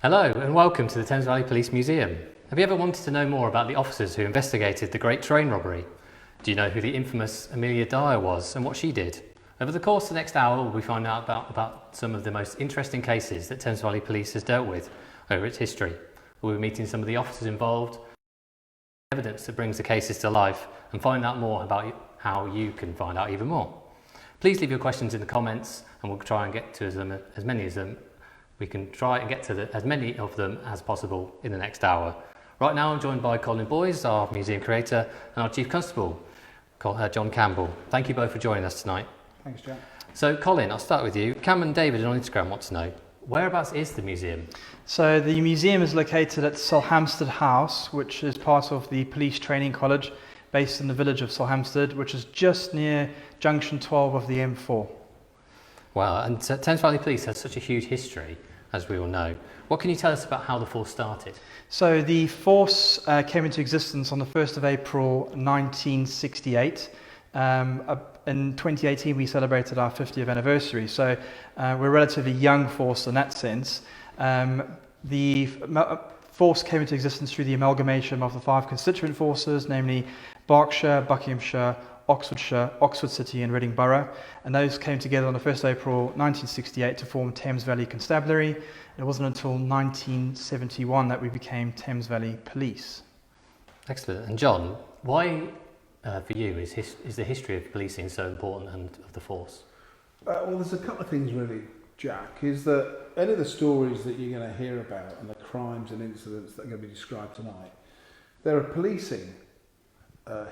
Hello and welcome to the Thames Valley Police Museum. Have you ever wanted to know more about the officers who investigated the Great Train Robbery? Do you know who the infamous Amelia Dyer was and what she did? Over the course of the next hour we'll be finding out about some of the most interesting cases that Thames Valley Police has dealt with over its history. We'll be meeting some of the officers involved, evidence that brings the cases to life, and find out more about how you can find out even more. Please leave your questions in the comments and we'll try and get to as many of them. We can try and get to as many of them as possible in the next hour. Right now I'm joined by Colin Boys, our museum creator, and our Chief Constable, John Campbell. Thank you both for joining us tonight. Thanks, Jack. So Colin, I'll start with you. Cam and David on Instagram want to know, whereabouts is the museum? So the museum is located at Sulhamstead House, which is part of the Police Training College, based in the village of Sulhamstead, which is just near junction 12 of the M4. Wow, and Thames Valley Police has such a huge history, as we all know. What can you tell us about how the force started? So the force came into existence on the 1st of April 1968. In 2018 we celebrated our 50th anniversary, so we're a relatively young force in that sense. The force came into existence through the amalgamation of the 5 constituent forces, namely Berkshire, Buckinghamshire, Oxfordshire, Oxford City and Reading Borough, and those came together on the 1st of April 1968 to form Thames Valley Constabulary. It wasn't until 1971 that we became Thames Valley Police. Excellent. And John, why for you is the history of policing so important and of the force? Well, there's a couple of things really, Jack, is that any of the stories that you're going to hear about and the crimes and incidents that are going to be described tonight, they're a policing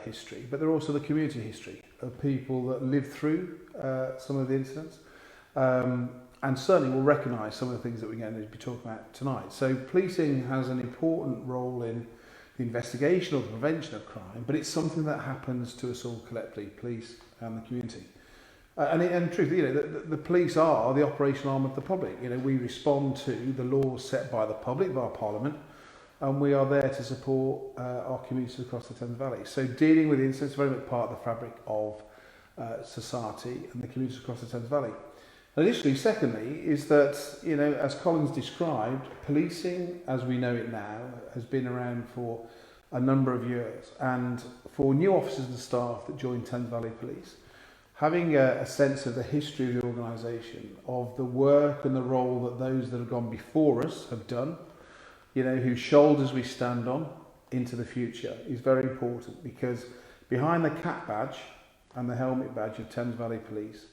history, but they're also the community history of people that lived through some of the incidents, and certainly will recognise some of the things that we're going to be talking about tonight. So policing has an important role in the investigation or the prevention of crime, but it's something that happens to us all collectively, police and the community. And truthfully, you know, the police are the operational arm of the public. You know, we respond to the laws set by the public, by our Parliament, and we are there to support our communities across the Thames Valley. So dealing with incidents is very much part of the fabric of society and the communities across the Thames Valley. And additionally, secondly, is that, you know, as Colin's described, policing as we know it now has been around for a number of years. And for new officers and staff that join Thames Valley Police, having a sense of the history of the organisation, of the work and the role that those that have gone before us have done, you know, whose shoulders we stand on into the future, is very important, because behind the cap badge and the helmet badge of Thames Valley Police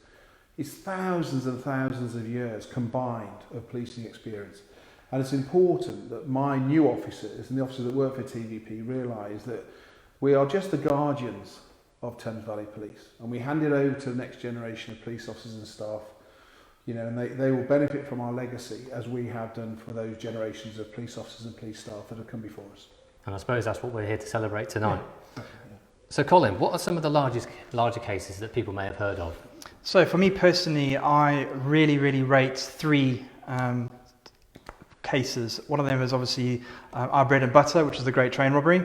is thousands and thousands of years combined of policing experience. And it's important that my new officers and the officers that work for TVP realise that we are just the guardians of Thames Valley Police, and we hand it over to the next generation of police officers and staff, you know, and they will benefit from our legacy as we have done for those generations of police officers and police staff that have come before us. And I suppose that's what we're here to celebrate tonight. Yeah. So Colin, what are some of the larger cases that people may have heard of? So for me personally, I really rate 3 cases. One of them is obviously our bread and butter, which is the Great Train Robbery.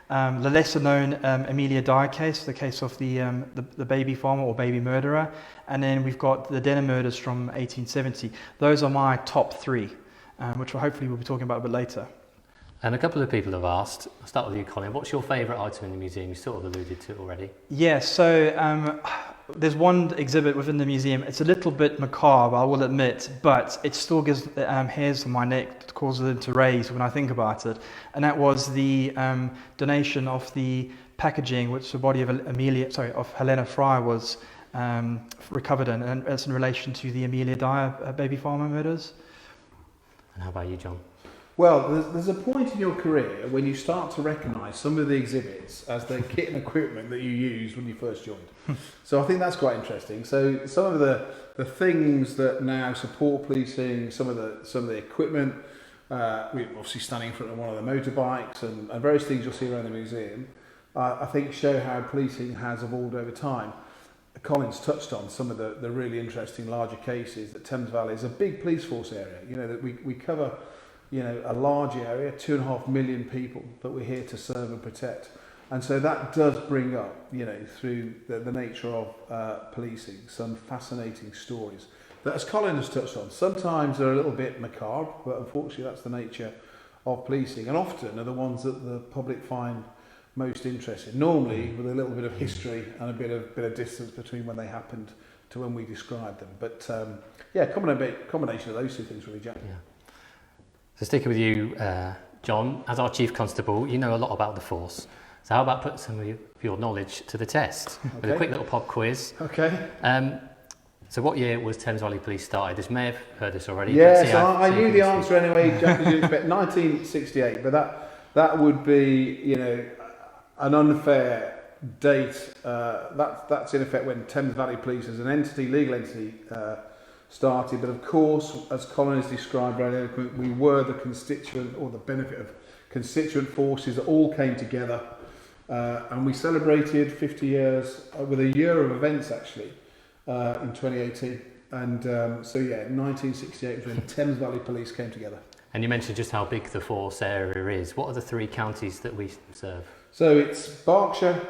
The lesser known Amelia Dyer case, the case of the baby farmer or baby murderer, and then we've got the Denham Murders from 1870. Those are my top 3, which hopefully we'll be talking about a bit later. And a couple of people have asked, I'll start with you Colin, what's your favourite item in the museum? You sort of alluded to it already. Yeah, so there's one exhibit within the museum. It's a little bit macabre, I will admit, but it still gives hairs on my neck, causes them to raise when I think about it. And that was the donation of the packaging which the body of Helena Fry was recovered in, and it's in relation to the Amelia Dyer baby farmer murders. And how about you, John? Well, there's a point in your career when you start to recognise some of the exhibits as the kit and equipment that you used when you first joined. So I think that's quite interesting. So some of the things that now support policing, some of the equipment, we're obviously standing in front of one of the motorbikes and various things you'll see around the museum, I think show how policing has evolved over time. Colin's touched on some of the really interesting larger cases. That Thames Valley is a big police force area. You know, that we cover, you know, a large area, 2.5 million people that we're here to serve and protect. And so that does bring up, you know, through the nature of policing, some fascinating stories that, as Colin has touched on, sometimes they're a little bit macabre, but unfortunately that's the nature of policing, and often are the ones that the public find most interesting, normally with a little bit of history and a bit of distance between when they happened to when we described them. But combination of those two things really, Jack. Yeah. So sticking with you, John, as our Chief Constable, you know a lot about the force. So how about put some of your knowledge to the test with a quick little pop quiz. Okay. So what year was Thames Valley Police started? This may have heard this already. Yes, I knew the answer anyway, Jack, as you'd expect. 1968, but that would be, you know, an unfair date. That's in effect when Thames Valley Police as an entity, legal entity, started. But of course, as Colin has described very eloquently, we were the constituent, or the benefit of constituent forces that all came together, and we celebrated 50 years with a year of events actually in 2018. And 1968 was when Thames Valley Police came together. And you mentioned just how big the force area is. What are the 3 counties that we serve? So it's Berkshire,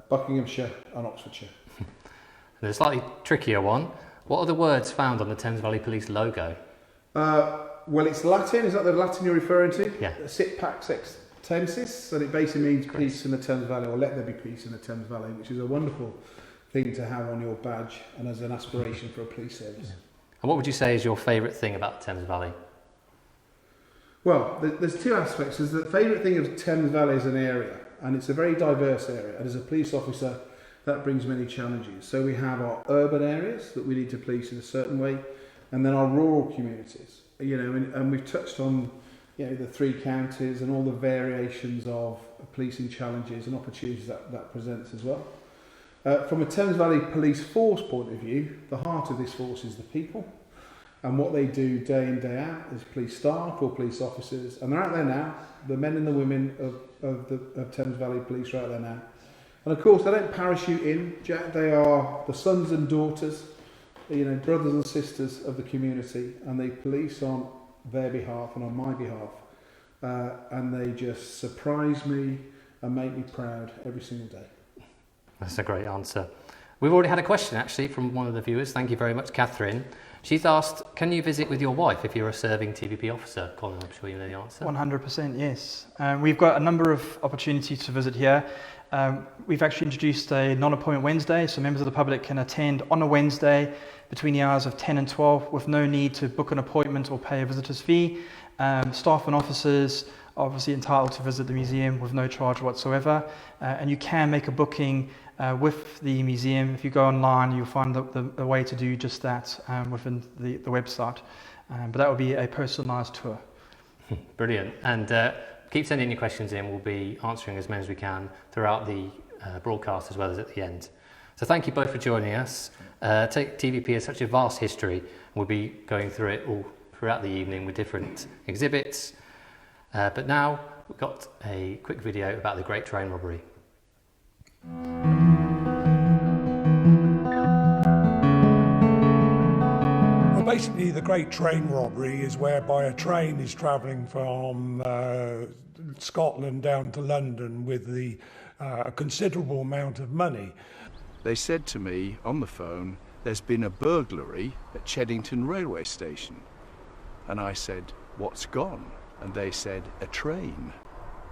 Buckinghamshire and Oxfordshire. And a slightly trickier one. What are the words found on the Thames Valley Police logo? Well, it's Latin. Is that the Latin you're referring to? Yeah. Sit pax ex Thamesis, and it basically means peace in the Thames Valley, or let there be peace in the Thames Valley, which is a wonderful thing to have on your badge and as an aspiration for a police service. Yeah. And what would you say is your favourite thing about the Thames Valley? Well, there's 2 aspects. There's the favourite thing of Thames Valley as an area, and it's a very diverse area, and as a police officer that brings many challenges. So we have our urban areas that we need to police in a certain way, and then our rural communities, you know, and we've touched on, you know, the 3 counties and all the variations of policing challenges and opportunities that presents as well. From a Thames Valley Police Force point of view, the heart of this force is the people. And what they do day in, day out is police staff or police officers. And they're out there now, the men and the women of Thames Valley Police are out there now. And of course, they don't parachute in, Jack. They are the sons and daughters, you know, brothers and sisters of the community. And they police on their behalf and on my behalf. And they just surprise me and make me proud every single day. That's a great answer. We've already had a question actually from one of the viewers. Thank you very much, Catherine. She's asked, can you visit with your wife if you're a serving TVP officer? Colin, I'm sure you know the answer. 100%, yes. We've got a number of opportunities to visit here. We've actually introduced a non-appointment Wednesday, so members of the public can attend on a Wednesday between the hours of 10 and 12 with no need to book an appointment or pay a visitor's fee. Staff and officers are obviously entitled to visit the museum with no charge whatsoever, and you can make a booking with the museum. If you go online, you'll find the way to do just that within the website. But that will be a personalised tour. Brilliant. And keep sending your questions in. We'll be answering as many as we can throughout the broadcast as well as at the end. So thank you both for joining us. TVP has such a vast history. We'll be going through it all throughout the evening with different exhibits. But now we've got a quick video about the Great Train Robbery. Well, basically the Great Train Robbery is whereby a train is travelling from Scotland down to London with a considerable amount of money. They said to me on the phone, there's been a burglary at Cheddington railway station. And I said, what's gone? And they said, a train.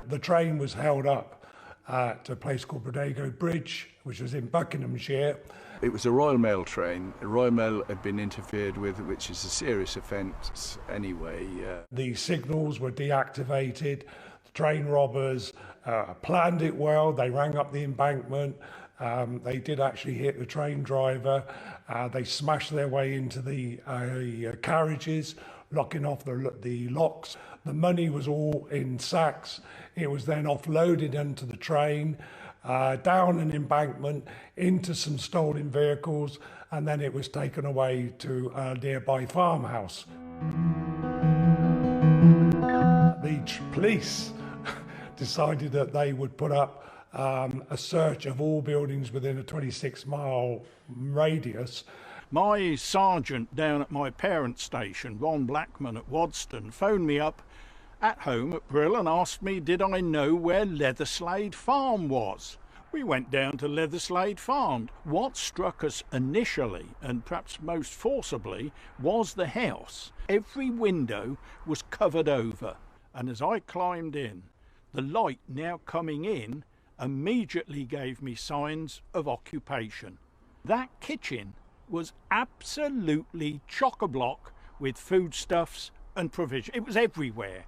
The train was held up at a place called Brodego Bridge, which was in Buckinghamshire. It was a Royal Mail train. The Royal Mail had been interfered with, which is a serious offence anyway. The signals were deactivated. The train robbers planned it well. They rang up the embankment. They did actually hit the train driver. They smashed their way into the carriages, locking off the locks. The money was all in sacks. It was then offloaded onto the train, down an embankment, into some stolen vehicles, and then it was taken away to a nearby farmhouse. The police decided that they would put up a search of all buildings within a 26-mile radius. My sergeant down at my parents' station, Ron Blackman at Wadston, phoned me up at home at Brill and asked me did I know where Leatherslade Farm was. We went down to Leatherslade Farm. What struck us initially, and perhaps most forcibly, was the house. Every window was covered over, and as I climbed in, the light now coming in immediately gave me signs of occupation. That kitchen was absolutely chock-a-block with foodstuffs and provision. It was everywhere.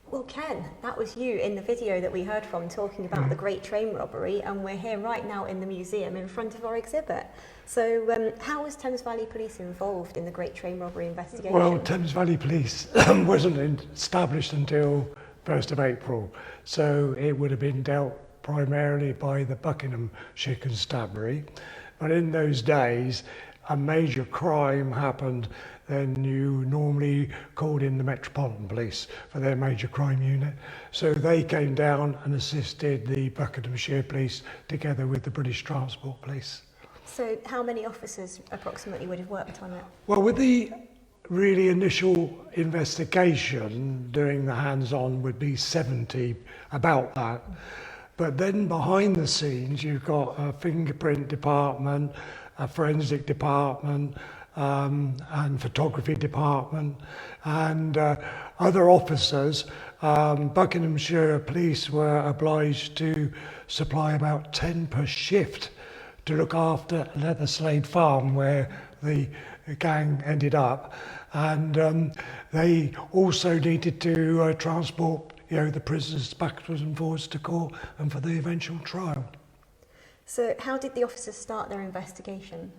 Well, Ken, that was you in the video that we heard from talking about the Great Train Robbery, and we're here right now in the museum in front of our exhibit. So how was Thames Valley Police involved in the Great Train Robbery investigation? Well, Thames Valley Police wasn't established until 1st of April, so it would have been dealt primarily by the Buckinghamshire Constabulary. But in those days, a major crime happened, then you normally called in the Metropolitan Police for their major crime unit. So they came down and assisted the Buckinghamshire Police together with the British Transport Police. So how many officers approximately would have worked on it? Well, with the really initial investigation, doing the hands-on would be 70, about that. But then behind the scenes, you've got a fingerprint department, a forensic department, and photography department, and other officers. Buckinghamshire Police were obliged to supply about 10 per shift to look after Leatherslade Farm, where the gang ended up, and they also needed to transport the prisoners backwards and forwards to court and for the eventual trial. So how did the officers start their investigation?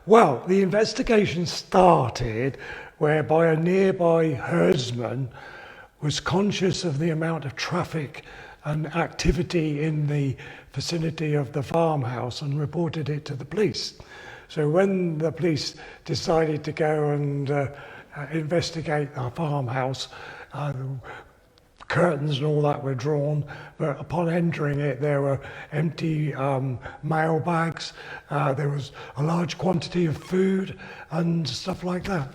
Well, the investigation started whereby a nearby herdsman was conscious of the amount of traffic and activity in the vicinity of the farmhouse and reported it to the police. So when the police decided to go and investigate the farmhouse, curtains and all that were drawn, but upon entering it there were empty mail bags, there was a large quantity of food and stuff like that.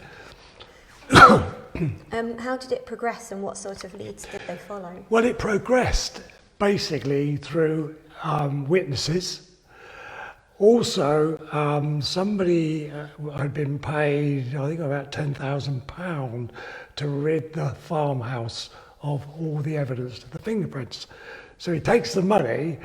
How did it progress, and what sort of leads did they follow? Well, it progressed basically through witnesses. Also, somebody had been paid, I think about £10,000 to rid the farmhouse of all the evidence to the fingerprints. So he takes the money,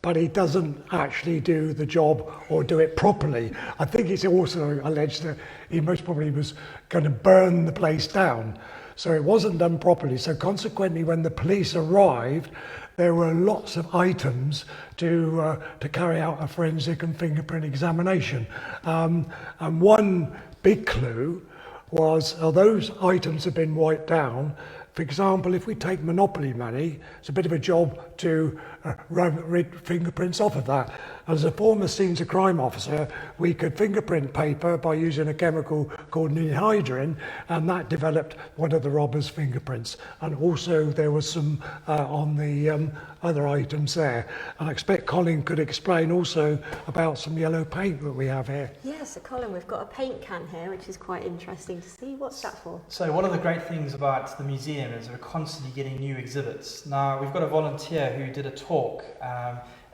but he doesn't actually do the job or do it properly. I think it's also alleged that he most probably was going to burn the place down. So it wasn't done properly. So consequently, when the police arrived, there were lots of items to carry out a forensic and fingerprint examination. And one big clue was, those items have been wiped down. For example, if we take Monopoly money, it's a bit of a job to rid fingerprints off of that. As a former scenes of crime officer, we could fingerprint paper by using a chemical called anhydrine, and that developed one of the robbers' fingerprints. And also there was some on the other items there. And I expect Colin could explain also about some yellow paint that we have here. Yeah, so Colin, we've got a paint can here, which is quite interesting to see. What's that for? So one of the great things about the museum is we're constantly getting new exhibits. Now, we've got a volunteer who did a talk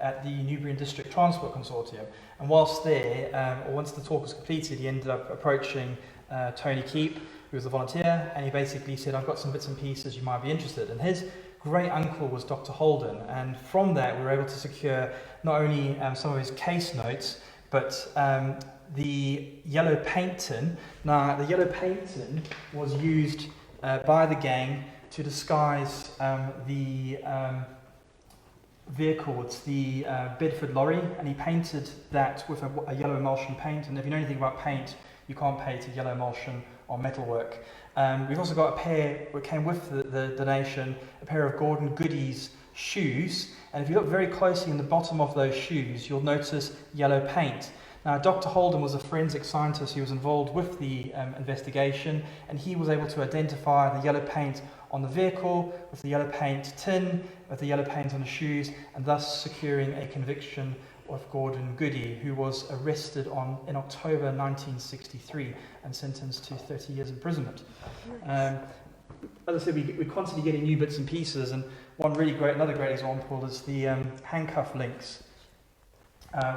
at the Newbury District Transport Consortium, and whilst there, or once the talk was completed, he ended up approaching Tony Keep, who was the volunteer, and he basically said, I've got some bits and pieces you might be interested in. His great uncle was Dr. Holden, and from that we were able to secure not only some of his case notes, but the yellow paint tin. Now, the yellow paint tin was used by the gang to disguise the vehicle. It's the Bedford lorry, and he painted that with a yellow emulsion paint. And if you know anything about paint, you can't paint a yellow emulsion on metalwork. We've also got a pair that came with the donation, a pair of Gordon Goody's shoes. And if you look very closely in the bottom of those shoes, you'll notice yellow paint. Now, Dr. Holden was a forensic scientist who was involved with the investigation, and he was able to identify the yellow paint on the vehicle, with the yellow paint tin, with the yellow paint on the shoes, and thus securing a conviction of Gordon Goody, who was arrested in October 1963 and sentenced to 30 years imprisonment. As I said, we're constantly getting new bits and pieces, and another great example is the handcuff links,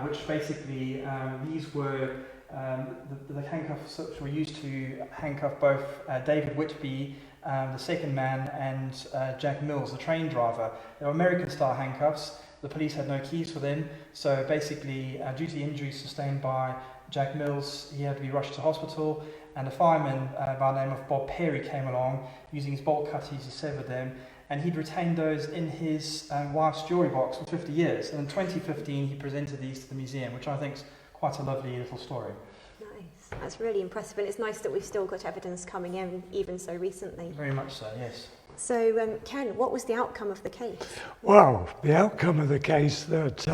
which basically these were the handcuffs which were used to handcuff both David Whitby, the second man, and Jack Mills, the train driver. They were American-style handcuffs. The police had no keys for them, so basically, due to the injuries sustained by Jack Mills, he had to be rushed to hospital, and a fireman by the name of Bob Perry came along, using his bolt cutters to sever them, and he'd retained those in his wife's jewellery box for 50 years. And in 2015, he presented these to the museum, which I think is quite a lovely little story. Nice. That's really impressive, and it's nice that we've still got evidence coming in, even so recently. Very much so, yes. So, Ken, what was the outcome of the case? Well, the outcome of the case that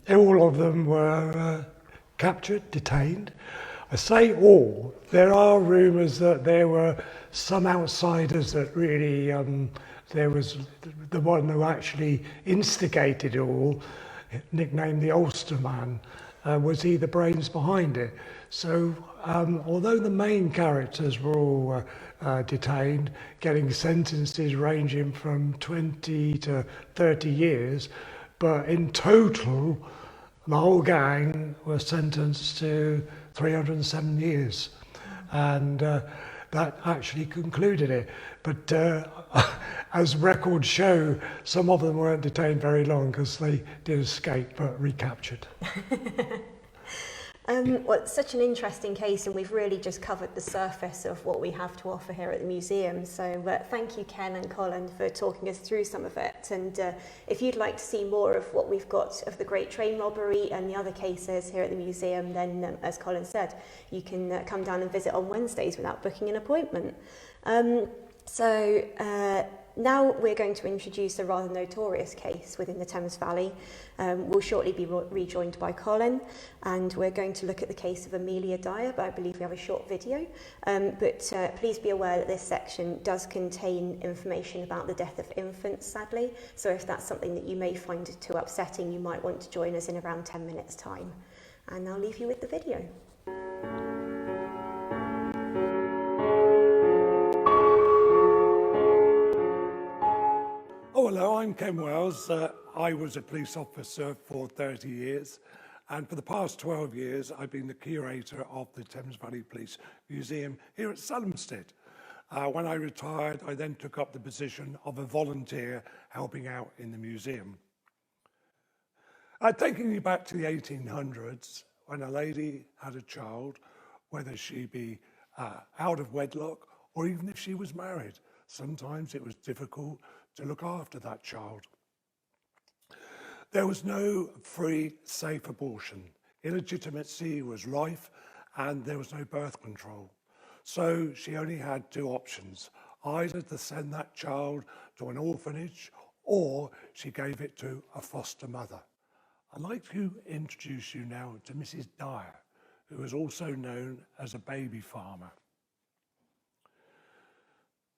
all of them were captured, detained. I say all. There are rumours that there were some outsiders that really, there was the one who actually instigated it all, nicknamed the Ulster Man, was he the brains behind it. So although the main characters were all detained, getting sentences ranging from 20 to 30 years, but in total, the whole gang were sentenced to 307 years. And that actually concluded it. But as records show, some of them weren't detained very long because they did escape but recaptured. Well, it's such an interesting case, and we've really just covered the surface of what we have to offer here at the museum. So thank you, Ken and Colin, for talking us through some of it. And if you'd like to see more of what we've got of the Great Train Robbery and the other cases here at the museum, then, as Colin said, you can come down and visit on Wednesdays without booking an appointment. Now we're going to introduce a rather notorious case within the Thames Valley. We'll shortly be rejoined by Colin, and we're going to look at the case of Amelia Dyer, but I believe we have a short video. But please be aware that this section does contain information about the death of infants, sadly. So if that's something that you may find too upsetting, you might want to join us in around 10 minutes' time. And I'll leave you with the video. Oh, hello, I'm Ken Wells. I was a police officer for 30 years, and for the past 12 years, I've been the curator of the Thames Valley Police Museum here at Sulhamstead. When I retired, I then took up the position of a volunteer helping out in the museum. Taking you back to the 1800s, when a lady had a child, whether she be out of wedlock or even if she was married, sometimes it was difficult to look after that child. There was no free, safe abortion. Illegitimacy was rife and there was no birth control. So she only had two options, either to send that child to an orphanage or she gave it to a foster mother. I'd like to introduce you now to Mrs. Dyer, who is also known as a baby farmer.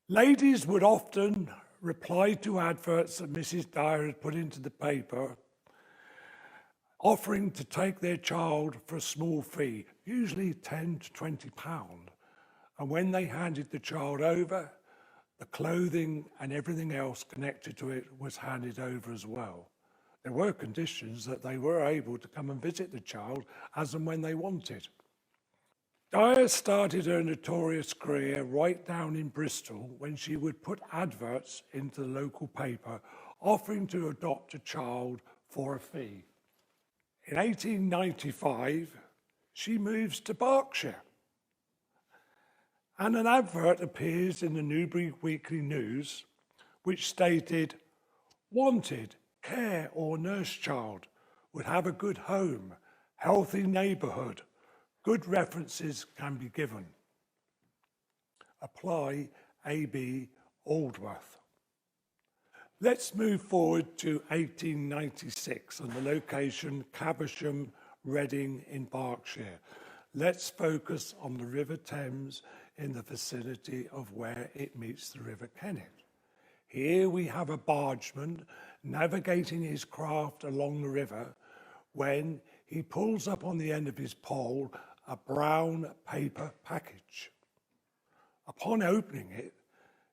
Ladies would often reply to adverts that Mrs. Dyer had put into the paper, offering to take their child for a small fee, usually £10 to £20. And when they handed the child over, the clothing and everything else connected to it was handed over as well. There were conditions that they were able to come and visit the child as and when they wanted. Dyer started her notorious career right down in Bristol when she would put adverts into the local paper offering to adopt a child for a fee. In 1895, she moves to Berkshire, and an advert appears in the Newbury Weekly News which stated, "Wanted, care or nurse child, would have a good home, healthy neighbourhood. Good references can be given. Apply A.B. Aldworth." Let's move forward to 1896 and the location Caversham, Reading in Berkshire. Let's focus on the River Thames in the vicinity of where it meets the River Kennet. Here we have a bargeman navigating his craft along the river when he pulls up on the end of his pole a brown paper package. Upon opening it,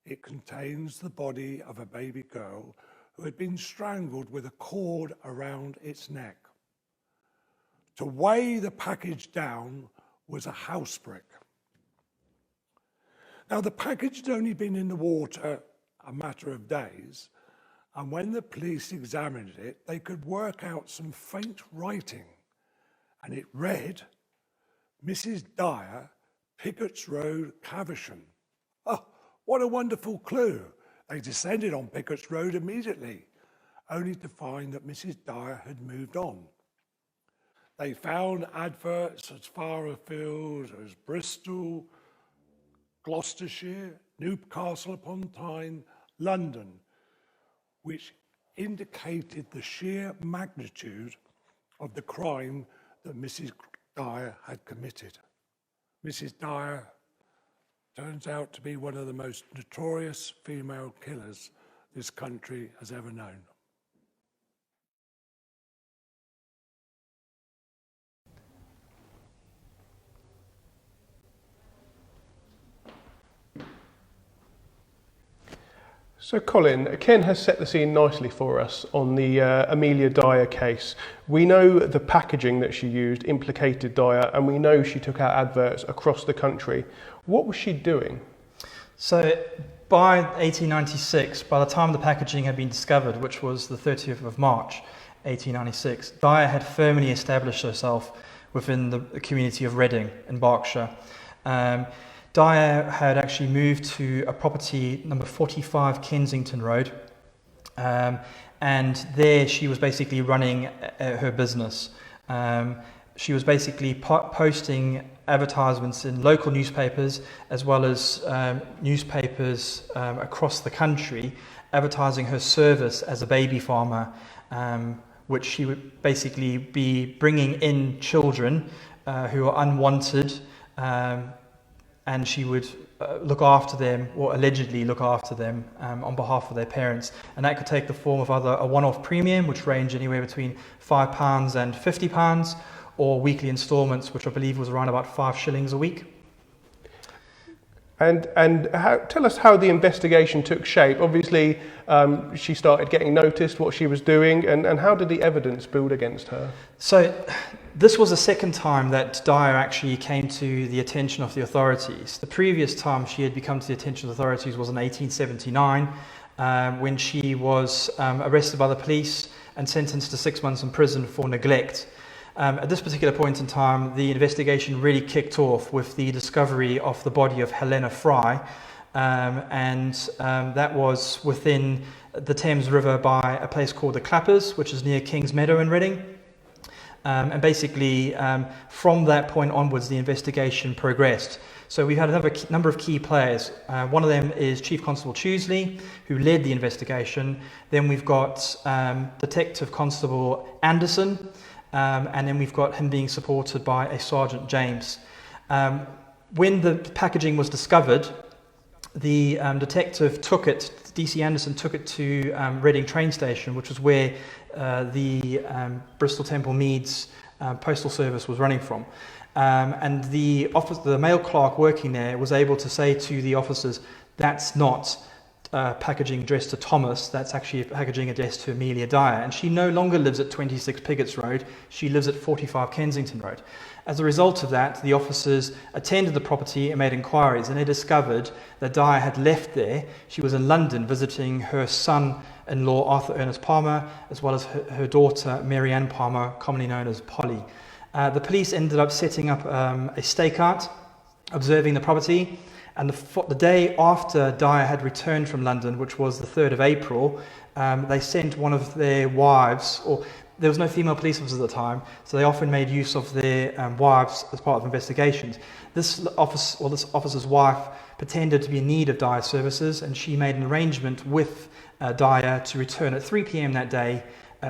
it contains the body of a baby girl who had been strangled with a cord around its neck. To weigh the package down was a house brick. Now, the package had only been in the water a matter of days, and when the police examined it, they could work out some faint writing, and it read, Mrs. Dyer, Pickett's Road, Caversham. Oh, what a wonderful clue. They descended on Pickett's Road immediately, only to find that Mrs. Dyer had moved on. They found adverts as far afield as Bristol, Gloucestershire, Newcastle upon Tyne, London, which indicated the sheer magnitude of the crime that Mrs. Dyer had committed. Mrs. Dyer turns out to be one of the most notorious female killers this country has ever known. So Colin, Ken has set the scene nicely for us on the Amelia Dyer case. We know the packaging that she used implicated Dyer, and we know she took out adverts across the country. What was she doing? So by 1896, by the time the packaging had been discovered, which was the 30th of March 1896, Dyer had firmly established herself within the community of Reading in Berkshire. Dyer had actually moved to a property number 45 Kensington Road, and there she was basically running her business. She was basically posting advertisements in local newspapers as well as newspapers across the country, advertising her service as a baby farmer, which she would basically be bringing in children who are unwanted, and she would look after them, or allegedly look after them, on behalf of their parents. And that could take the form of either a one-off premium, which ranged anywhere between £5 and £50, or weekly instalments, which I believe was around about 5 shillings a week. And tell us how the investigation took shape. Obviously, she started getting noticed what she was doing, and how did the evidence build against her? So this was the second time that Dyer actually came to the attention of the authorities. The previous time she had become to the attention of the authorities was in 1879, when she was arrested by the police and sentenced to 6 months in prison for neglect. At this particular point in time, the investigation really kicked off with the discovery of the body of Helena Fry, and that was within the Thames River by a place called the Clappers, which is near King's Meadow in Reading. And basically, from that point onwards, the investigation progressed. So we had a number of key players. One of them is Chief Constable Chewsley, who led the investigation. Then we've got Detective Constable Anderson, and then we've got him being supported by a Sergeant James. When the packaging was discovered, the detective took it, DC Anderson took it to Reading train station, which was where the Bristol Temple Meads postal service was running from. And the mail clerk working there was able to say to the officers, that's not packaging addressed to Thomas, that's actually a packaging addressed to Amelia Dyer. And she no longer lives at 26 Pickett's Road, she lives at 45 Kensington Road. As a result of that, the officers attended the property and made inquiries, and they discovered that Dyer had left there. She was in London visiting her son-in-law Arthur Ernest Palmer, as well as her daughter Mary Ann Palmer, commonly known as Polly. The police ended up setting up a stakeout, observing the property, and the day after Dyer had returned from London, which was the 3rd of April, they sent one of their wives, or there was no female police officers at the time, so they often made use of their wives as part of investigations. This officer's wife pretended to be in need of Dyer's services, and she made an arrangement with Dyer to return at 3 p.m. that day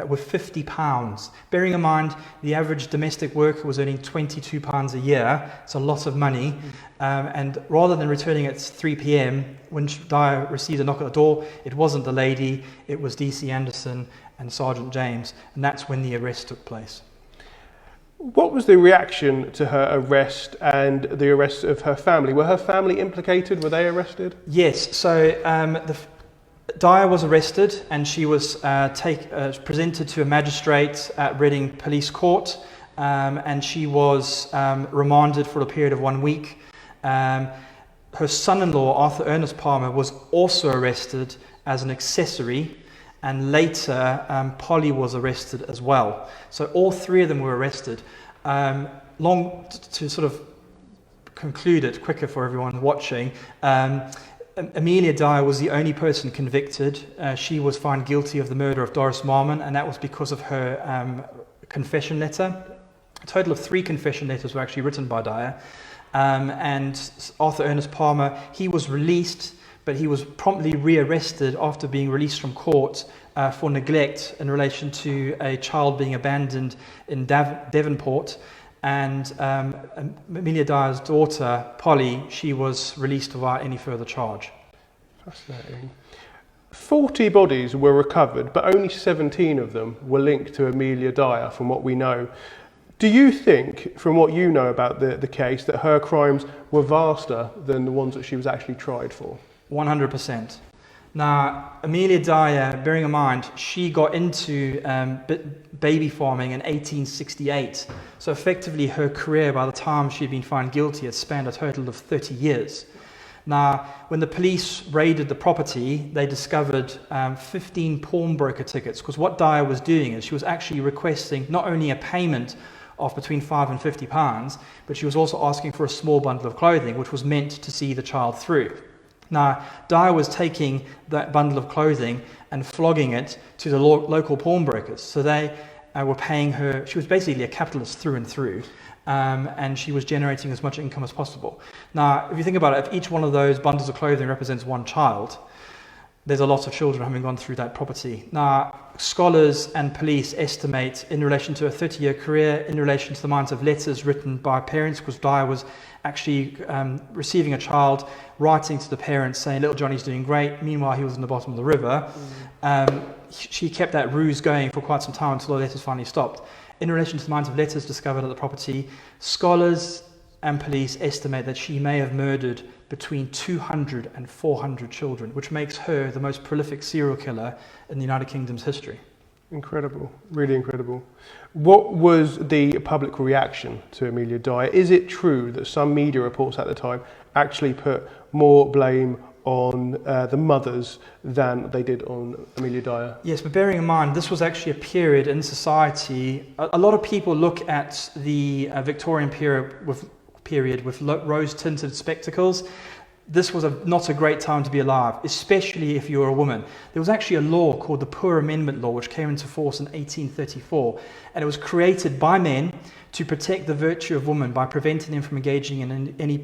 with £50. Bearing in mind, the average domestic worker was earning £22 a year. It's a lot of money. And rather than returning at 3 p.m, when Dyer received a knock at the door, it wasn't the lady, it was DC Anderson and Sergeant James. And that's when the arrest took place. What was the reaction to her arrest and the arrest of her family? Were her family implicated? Were they arrested? Yes, so Dyer was arrested and she was presented to a magistrate at Reading Police Court, and she was remanded for a period of 1 week. Her son-in-law, Arthur Ernest Palmer, was also arrested as an accessory, and later Polly was arrested as well. So all three of them were arrested. To sort of conclude it quicker for everyone watching, Amelia Dyer was the only person convicted. She was found guilty of the murder of Doris Marmon, and that was because of her confession letter. A total of 3 confession letters were actually written by Dyer. And Arthur Ernest Palmer, he was released, but he was promptly rearrested after being released from court for neglect in relation to a child being abandoned in Devonport. And Amelia Dyer's daughter, Polly, she was released without any further charge. Fascinating. 40 bodies were recovered, but only 17 of them were linked to Amelia Dyer, from what we know. Do you think, from what you know about the case, that her crimes were vaster than the ones that she was actually tried for? 100%. Now, Amelia Dyer, bearing in mind, she got into baby farming in 1868. So effectively her career, by the time she'd been found guilty, had spanned a total of 30 years. Now, when the police raided the property, they discovered 15 pawnbroker tickets, because what Dyer was doing is she was actually requesting not only a payment of between £5 and £50, but she was also asking for a small bundle of clothing, which was meant to see the child through. Now, Dyer was taking that bundle of clothing and flogging it to the local pawnbrokers. So they were paying her. She was basically a capitalist through and through, and she was generating as much income as possible. Now, if you think about it, if each one of those bundles of clothing represents one child, there's a lot of children having gone through that property. Now, scholars and police estimate, in relation to a 30-year career, in relation to the amount of letters written by parents, because Dyer was actually receiving a child, writing to the parents saying, little Johnny's doing great. Meanwhile, he was in the bottom of the river. She kept that ruse going for quite some time until the letters finally stopped. In relation to the amount of letters discovered at the property, scholars and police estimate that she may have murdered between 200 and 400 children, which makes her the most prolific serial killer in the United Kingdom's history. Incredible, really incredible. What was the public reaction to Amelia Dyer? Is it true that some media reports at the time actually put more blame on the mothers than they did on Amelia Dyer? Yes, but bearing in mind, this was actually a period in society. A lot of people look at the Victorian period with rose-tinted spectacles. This was not a great time to be alive, especially if you were a woman. There was actually a law called the Poor Amendment Law, which came into force in 1834, and it was created by men to protect the virtue of women by preventing them from engaging in any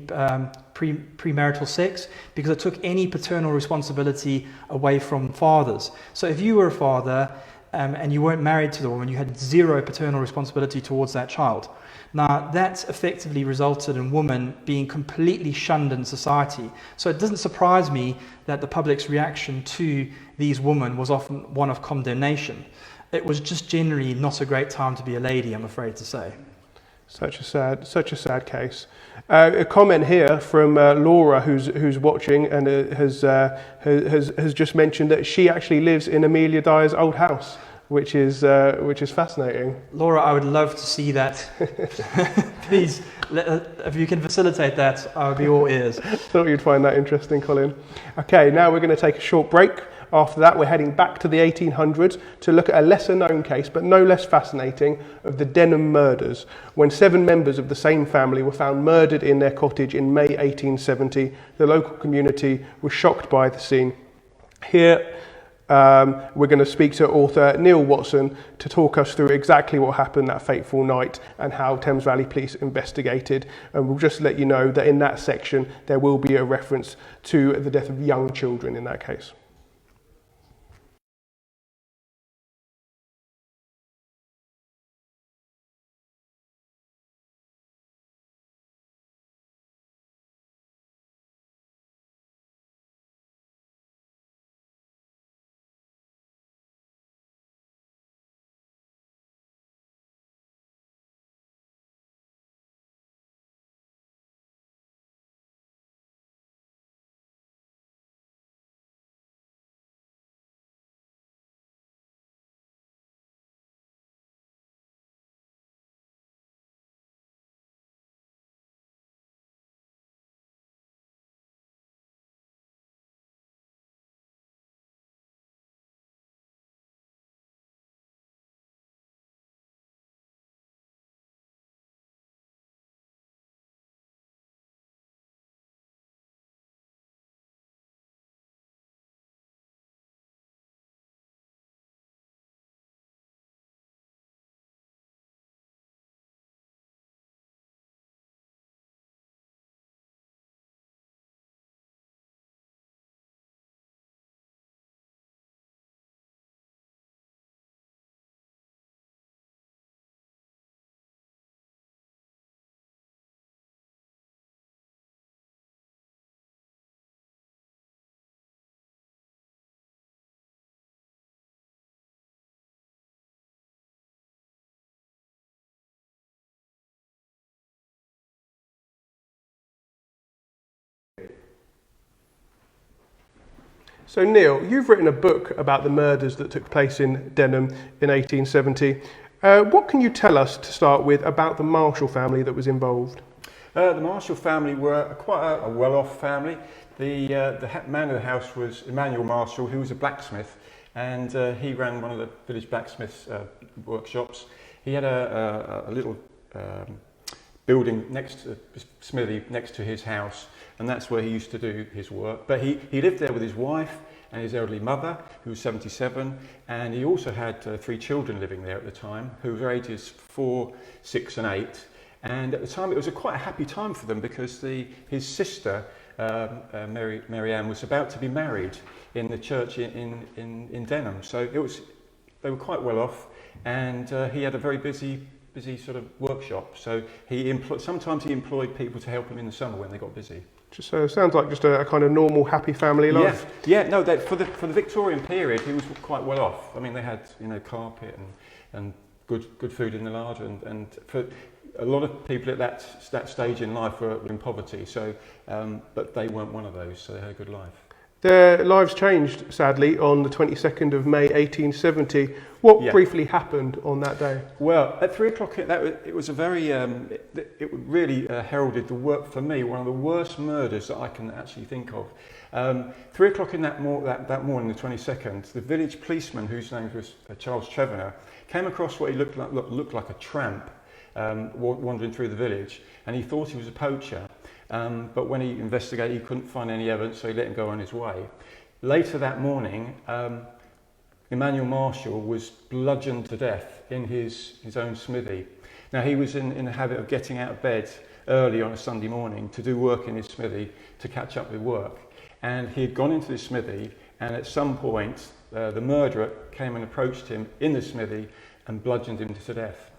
premarital sex, because it took any paternal responsibility away from fathers. So if you were a father and you weren't married to the woman, you had zero paternal responsibility towards that child. Now, that effectively resulted in women being completely shunned in society. So it doesn't surprise me that the public's reaction to these women was often one of condemnation. It was just generally not a great time to be a lady, I'm afraid to say. Such a sad case. A comment here from Laura, who's watching, and has just mentioned that she actually lives in Amelia Dyer's old house, which is fascinating. Laura, I would love to see that. Please, if you can facilitate that, I would be all ears. Thought you'd find that interesting, Colin. Okay, now we're going to take a short break. After that, we're heading back to the 1800s to look at a lesser-known case, but no less fascinating, of the Denham Murders, when 7 members of the same family were found murdered in their cottage in May 1870. The local community was shocked by the scene. Here, we're going to speak to author Neil Watson to talk us through exactly what happened that fateful night and how Thames Valley Police investigated. And we'll just let you know that in that section, there will be a reference to the death of young children in that case. So Neil, you've written a book about the murders that took place in Denham in 1870. What can you tell us to start with about the Marshall family that was involved? The Marshall family were quite a well-off family. The man of the house was Emmanuel Marshall, who was a blacksmith, and he ran one of the village blacksmiths' workshops. He had a little building next to smithy next to his house, and that's where he used to do his work. But he lived there with his wife and his elderly mother, who was 77, and he also had 3 children living there at the time, who were ages 4, 6 and 8. And at the time it was quite a happy time for them, because his sister, Mary Ann, was about to be married in the church in Denham. So they were quite well off, and he had a very busy sort of workshop. So sometimes he employed people to help him in the summer when they got busy. Just sounds like just a kind of normal, happy family life. Yeah. No, for the Victorian period, he was quite well off. I mean, they had carpet and good food in the larder, and for a lot of people at that stage in life were in poverty. So, but they weren't one of those. So they had a good life. Their lives changed, sadly, on the 22nd of May 1870. What briefly happened on that day? Well, at 3 o'clock, it was a very, it really heralded for me, one of the worst murders that I can actually think of. 3 o'clock in that morning, the 22nd, the village policeman, whose name was Charles Trevor, came across what he looked like a tramp wandering through the village, and he thought he was a poacher. But when he investigated, he couldn't find any evidence, so he let him go on his way. Later that morning, Emmanuel Marshall was bludgeoned to death in his own smithy. Now, he was in the habit of getting out of bed early on a Sunday morning to do work in his smithy to catch up with work. And he had gone into the smithy, and at some point, the murderer came and approached him in the smithy and bludgeoned him to death.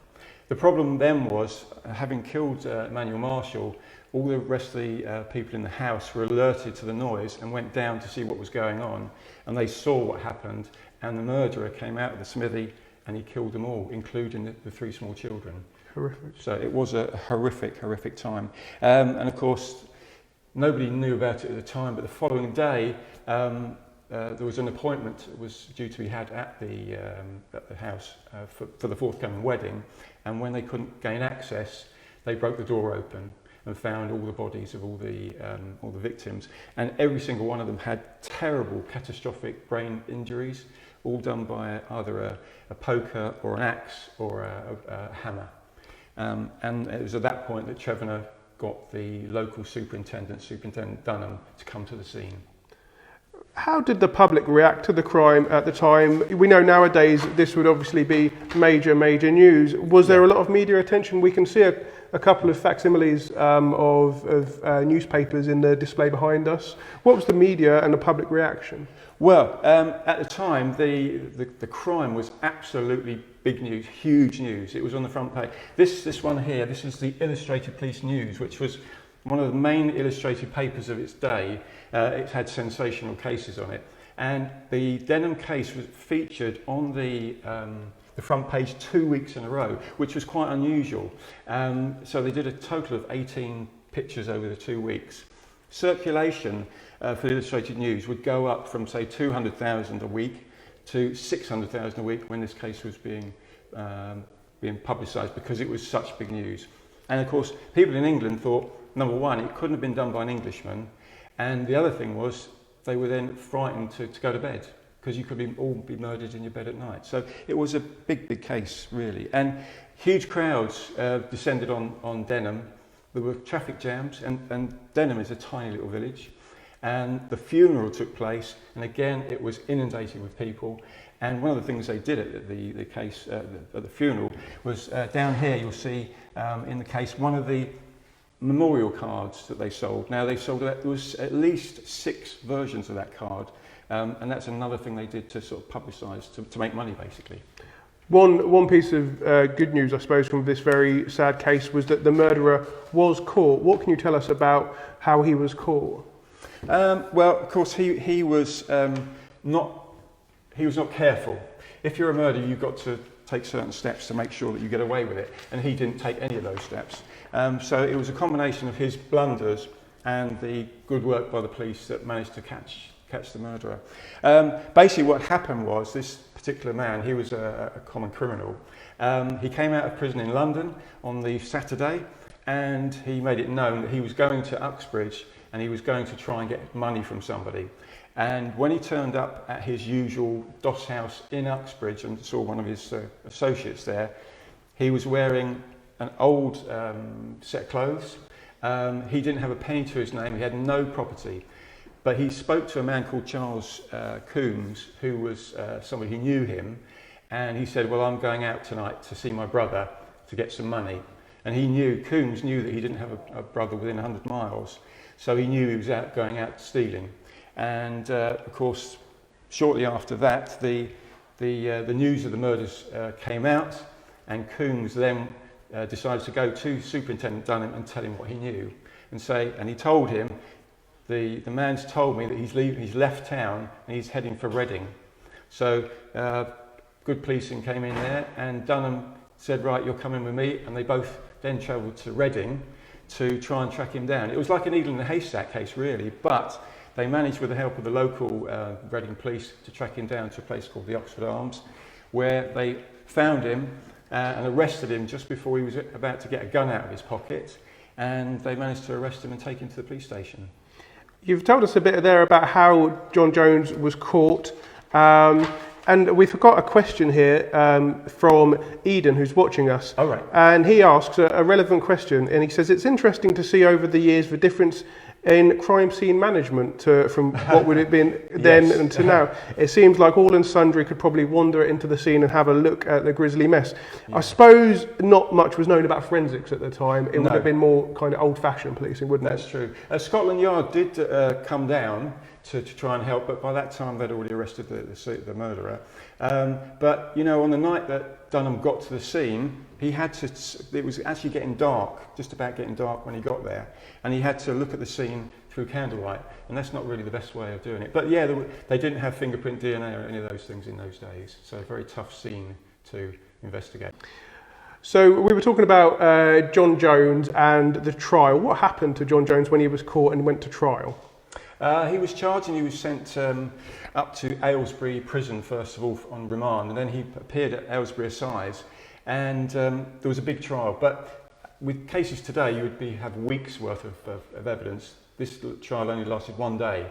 The problem then was, having killed Emmanuel Marshall, all the rest of the people in the house were alerted to the noise and went down to see what was going on, and they saw what happened, and the murderer came out of the smithy and he killed them all, including the 3 small children. Horrific. So it was a horrific time. And of course, nobody knew about it at the time, but the following day, there was an appointment that was due to be had at the house for the forthcoming wedding, and when they couldn't gain access, they broke the door open and found all the bodies of all the victims, and every single one of them had terrible, catastrophic brain injuries, all done by either a poker or an axe or a hammer. And it was at that point that Trevor got the local Superintendent Dunham, to come to the scene. How did the public react to the crime at the time? We know nowadays this would obviously be major news. Was there a lot of media attention? We can see a couple of facsimiles of newspapers in the display behind us. What was the media and the public reaction? Well, at the time, the crime was absolutely big news, huge news. It was on the front page. This one here, this is the Illustrated Police News, which was one of the main illustrated papers of its day. It had sensational cases on it, and the Denham case was featured on the front page 2 weeks in a row, which was quite unusual. So they did a total of 18 pictures over the 2 weeks. Circulation for the Illustrated News would go up from, say, 200,000 a week to 600,000 a week when this case was being publicised, because it was such big news. And of course, people in England thought, number one, it couldn't have been done by an Englishman, and the other thing was they were then frightened to go to bed, because you could all be murdered in your bed at night. So it was a big case, really. And huge crowds descended on Denham. There were traffic jams, and Denham is a tiny little village. And the funeral took place, and again, it was inundated with people. And one of the things they did at the funeral was down here, you'll see in the case, one of the memorial cards that they sold. Now, there was at least 6 versions of that card. And that's another thing they did to sort of publicise, to make money, basically. One piece of good news, I suppose, from this very sad case was that the murderer was caught. What can you tell us about how he was caught? Well, of course, he was not careful. If you're a murderer, you've got to take certain steps to make sure that you get away with it, and he didn't take any of those steps. So it was a combination of his blunders and the good work by the police that managed to catch catch the murderer. Basically what happened was this particular man, he was a common criminal. He came out of prison in London on the Saturday, and he made it known that he was going to Uxbridge and he was going to try and get money from somebody. And when he turned up at his usual doss house in Uxbridge and saw one of his associates there, he was wearing an old set of clothes. He didn't have a penny to his name, he had no property. But he spoke to a man called Charles Coombs, who was somebody who knew him, and he said, well, I'm going out tonight to see my brother to get some money. And Coombs knew that he didn't have a brother within 100 miles, so he knew he was going out stealing. And of course, shortly after that, the news of the murders came out, and Coombs then decided to go to Superintendent Denham and tell him what he knew, and he told him, the man's told me that he's left town and he's heading for Reading. So good policing came in there, and Denham said, right, you're coming with me, and they both then travelled to Reading to try and track him down. It was like a needle in a haystack case, really, but they managed, with the help of the local Reading police, to track him down to a place called the Oxford Arms, where they found him and arrested him just before he was about to get a gun out of his pocket, and they managed to arrest him and take him to the police station. You've told us a bit there about how John Jones was caught, and we forgot a question here from Eden, who's watching us. Oh, right. And he asks a relevant question, and he says, it's interesting to see over the years the difference in crime scene management from what would it have been then Yes. and to now. It seems like all and sundry could probably wander into the scene and have a look at the grisly mess. Yeah. I suppose not much was known about forensics at the time. It would No. have been more kind of old-fashioned policing, wouldn't That's it? true. Scotland Yard did come down to try and help, but by that time they'd already arrested the murderer. But, you know, on the night that Denham got to the scene, it was actually getting dark, just about getting dark when he got there, and he had to look at the scene through candlelight, and that's not really the best way of doing it. But yeah, they didn't have fingerprint DNA or any of those things in those days, so a very tough scene to investigate. So we were talking about John Jones and the trial. What happened to John Jones when he was caught and went to trial? He was charged and he was sent up to Aylesbury prison, first of all, on remand, and then he appeared at Aylesbury Assize, and there was a big trial. But with cases today, you would have weeks worth of evidence. This trial only lasted 1 day.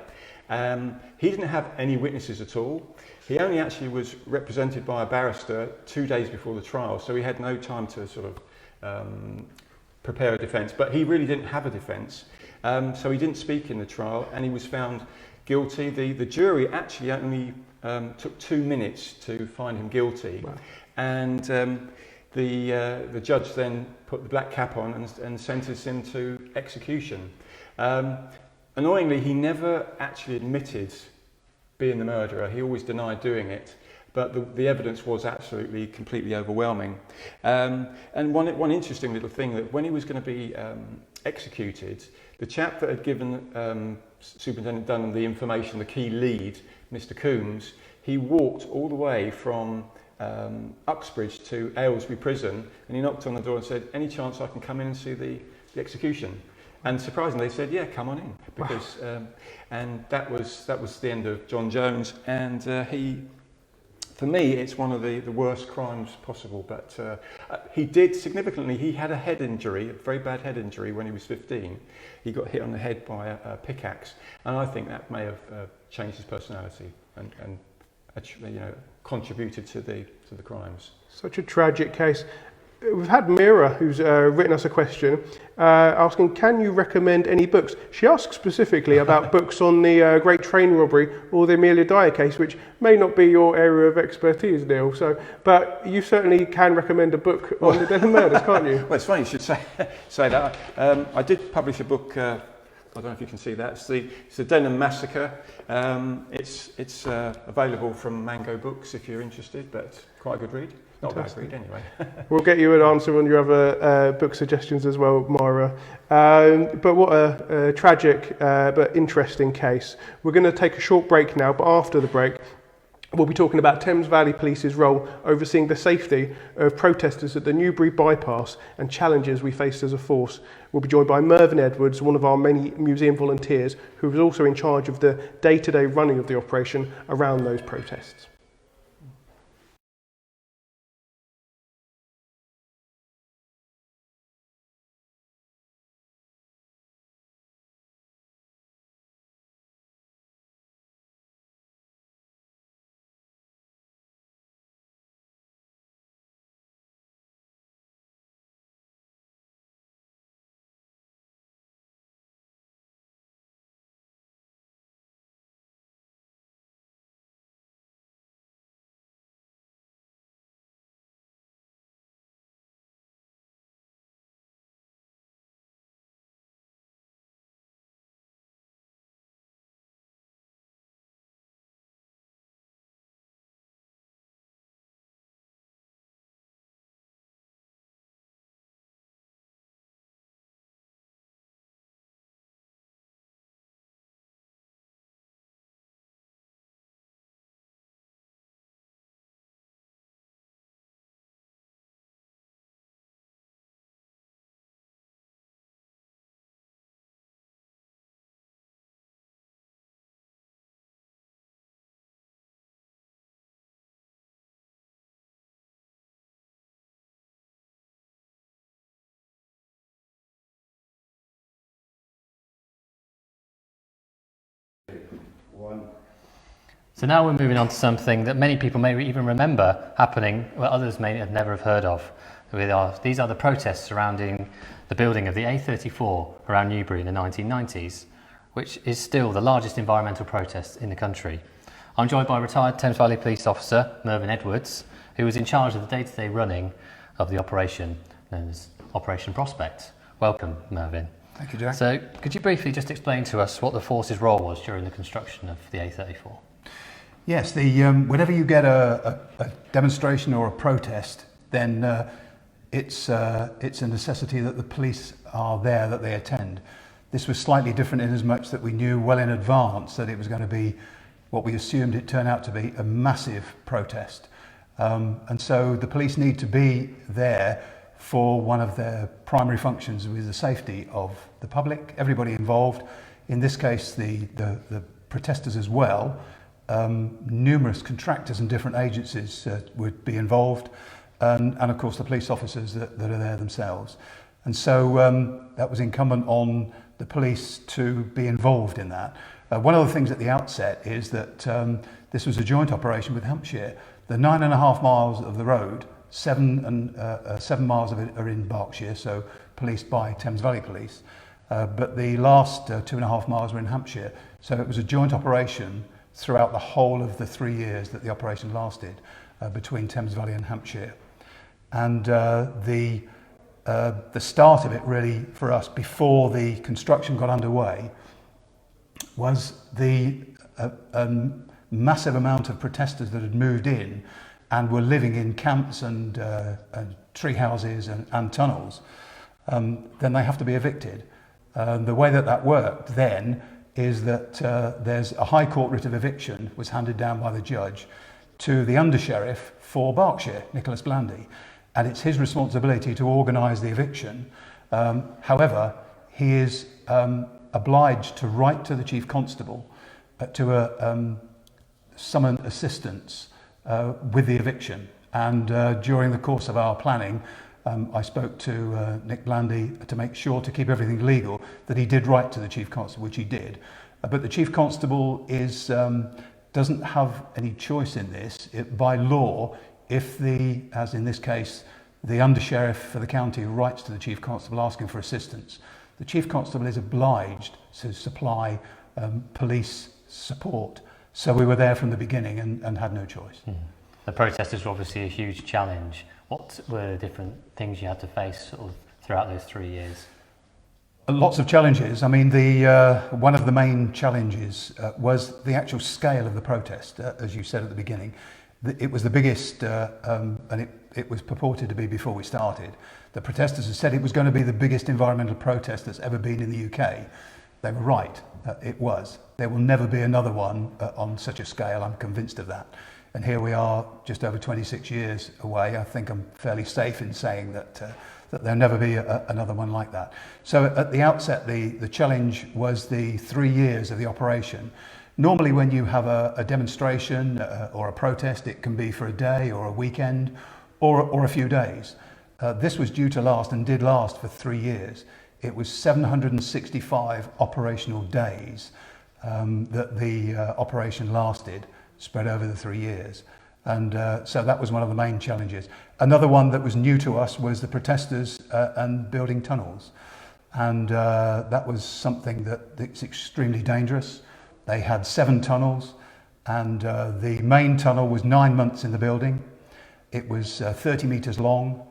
He didn't have any witnesses at all. He only actually was represented by a barrister 2 days before the trial, so he had no time to sort of prepare a defence. But he really didn't have a defence, so he didn't speak in the trial, and he was found guilty. The jury actually only took 2 minutes to find him guilty. Wow. And the judge then put the black cap on and sentenced him to execution. Annoyingly, he never actually admitted being the murderer. He always denied doing it, but the evidence was absolutely, completely overwhelming. And one interesting little thing, that when he was going to be executed, the chap that had given Superintendent Denham the information, the key lead, Mr. Coombs, he walked all the way from Uxbridge to Aylesbury prison, and he knocked on the door and said, "Any chance I can come in and see the execution?" And surprisingly, they said, "Yeah, come on in," because and that was the end of John Jones. And for me, it's one of the worst crimes possible. But he did significantly. He had a head injury, a very bad head injury, when he was 15. He got hit on the head by a pickaxe, and I think that may have changed his personality and contributed to the crimes. Such a tragic case. We've had Mira, who's written us a question, asking, can you recommend any books? She asks specifically about books on the Great Train Robbery or the Amelia Dyer case, which may not be your area of expertise, Neil. But you certainly can recommend a book on the Denham Murders, can't you? Well, it's funny you should say that. I did publish a book. I don't know if you can see that. It's the Denham Massacre. It's available from Mango Books if you're interested, but quite a good read. Not a bad read anyway. We'll get you an answer on your other book suggestions as well, Myra. But what a tragic but interesting case. We're going to take a short break now, but after the break, we'll be talking about Thames Valley Police's role overseeing the safety of protesters at the Newbury Bypass and challenges we faced as a force. We'll be joined by Mervyn Edwards, one of our many museum volunteers, who was also in charge of the day-to-day running of the operation around those protests. So now we're moving on to something that many people may even remember happening, where others may have never have heard of. These are the protests surrounding the building of the A34 around Newbury in the 1990s, which is still the largest environmental protest in the country. I'm joined by retired Thames Valley Police Officer Mervyn Edwards, who was in charge of the day-to-day running of the operation known as Operation Prospect. Welcome, Mervyn. Thank you, Jack. So could you briefly just explain to us what the force's role was during the construction of the A34? Yes, whenever you get a demonstration or a protest, then it's a necessity that the police are there, that they attend. This was slightly different in as much that we knew well in advance that it was going to be what we assumed it turned out to be, a massive protest. And so the police need to be there for one of their primary functions, with the safety of the public, everybody involved. In this case, the protesters as well. Numerous contractors and different agencies would be involved, and of course the police officers that are there themselves. And so that was incumbent on the police to be involved in that. One of the things at the outset is that this was a joint operation with Hampshire. The 9.5 miles of the road, 7 miles of it are in Berkshire, so policed by Thames Valley Police, but the last 2.5 miles were in Hampshire. So it was a joint operation throughout the whole of the 3 years that the operation lasted, between Thames Valley and Hampshire. And the start of it really for us, before the construction got underway, was the massive amount of protesters that had moved in and were living in camps and tree houses and tunnels. Then they have to be evicted. The way that worked then is that there's a High Court writ of eviction was handed down by the judge to the Undersheriff for Berkshire, Nicholas Blandy, and it's his responsibility to organise the eviction. However, he is obliged to write to the Chief Constable to summon assistance with the eviction. And during the course of our planning, I spoke to Nick Blandy to make sure, to keep everything legal, that he did write to the Chief Constable, which he did. But the Chief Constable doesn't have any choice in this. By law, if as in this case, the Undersheriff for the county writes to the Chief Constable asking for assistance, the Chief Constable is obliged to supply police support. So we were there from the beginning and had no choice. Mm. The protesters were obviously a huge challenge. What were the different things you had to face sort of throughout those 3 years? Lots of challenges. I mean, one of the main challenges was the actual scale of the protest, as you said at the beginning. It was the biggest, and it was purported to be before we started. The protesters had said it was going to be the biggest environmental protest that's ever been in the UK. They were right. It was. There will never be another one on such a scale. I'm convinced of that. And here we are, just over 26 years away. I think I'm fairly safe in saying that that there'll never be another one like that. So at the outset, the challenge was the 3 years of the operation. Normally when you have a demonstration or a protest, it can be for a day or a weekend or a few days. This was due to last and did last for 3 years. It was 765 operational days that the operation lasted, spread over the 3 years. And so that was one of the main challenges. Another one that was new to us was the protesters and building tunnels. And that was something that's extremely dangerous. They had 7 tunnels, and the main tunnel was 9 months in the building. It was 30 metres long,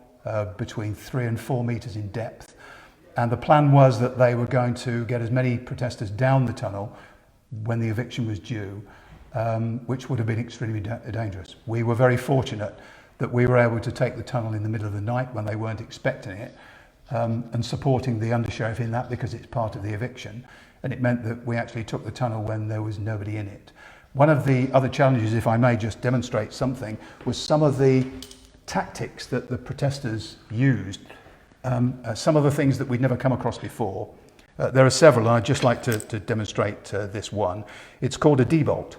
between 3 and 4 metres in depth. And the plan was that they were going to get as many protesters down the tunnel when the eviction was due, which would have been extremely dangerous. We were very fortunate that we were able to take the tunnel in the middle of the night when they weren't expecting it, and supporting the undersheriff in that because it's part of the eviction. And it meant that we actually took the tunnel when there was nobody in it. One of the other challenges, if I may just demonstrate something, was some of the tactics that the protesters used, some of the things that we'd never come across before. There are several, and I'd just like to demonstrate this one. It's called a D-bolt,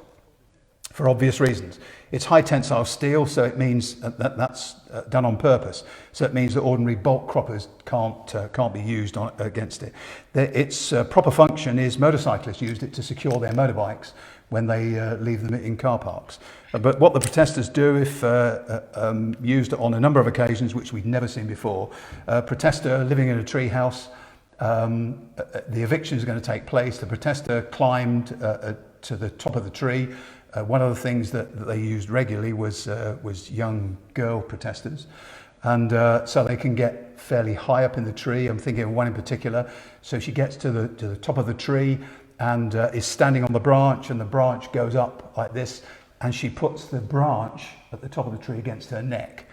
for obvious reasons. It's high tensile steel, so it means that's done on purpose. So it means that ordinary bolt croppers can't be used against it. Its proper function is motorcyclists used it to secure their motorbikes when they leave them in car parks. But what the protesters do, if used on a number of occasions, which we'd never seen before, a protester living in a tree house, the eviction is going to take place. The protester climbed to the top of the tree. One of the things that they used regularly was young girl protesters, and so they can get fairly high up in the tree. I'm thinking of one in particular. So she gets to the top of the tree and is standing on the branch, and the branch goes up like this, and she puts the branch at the top of the tree against her neck,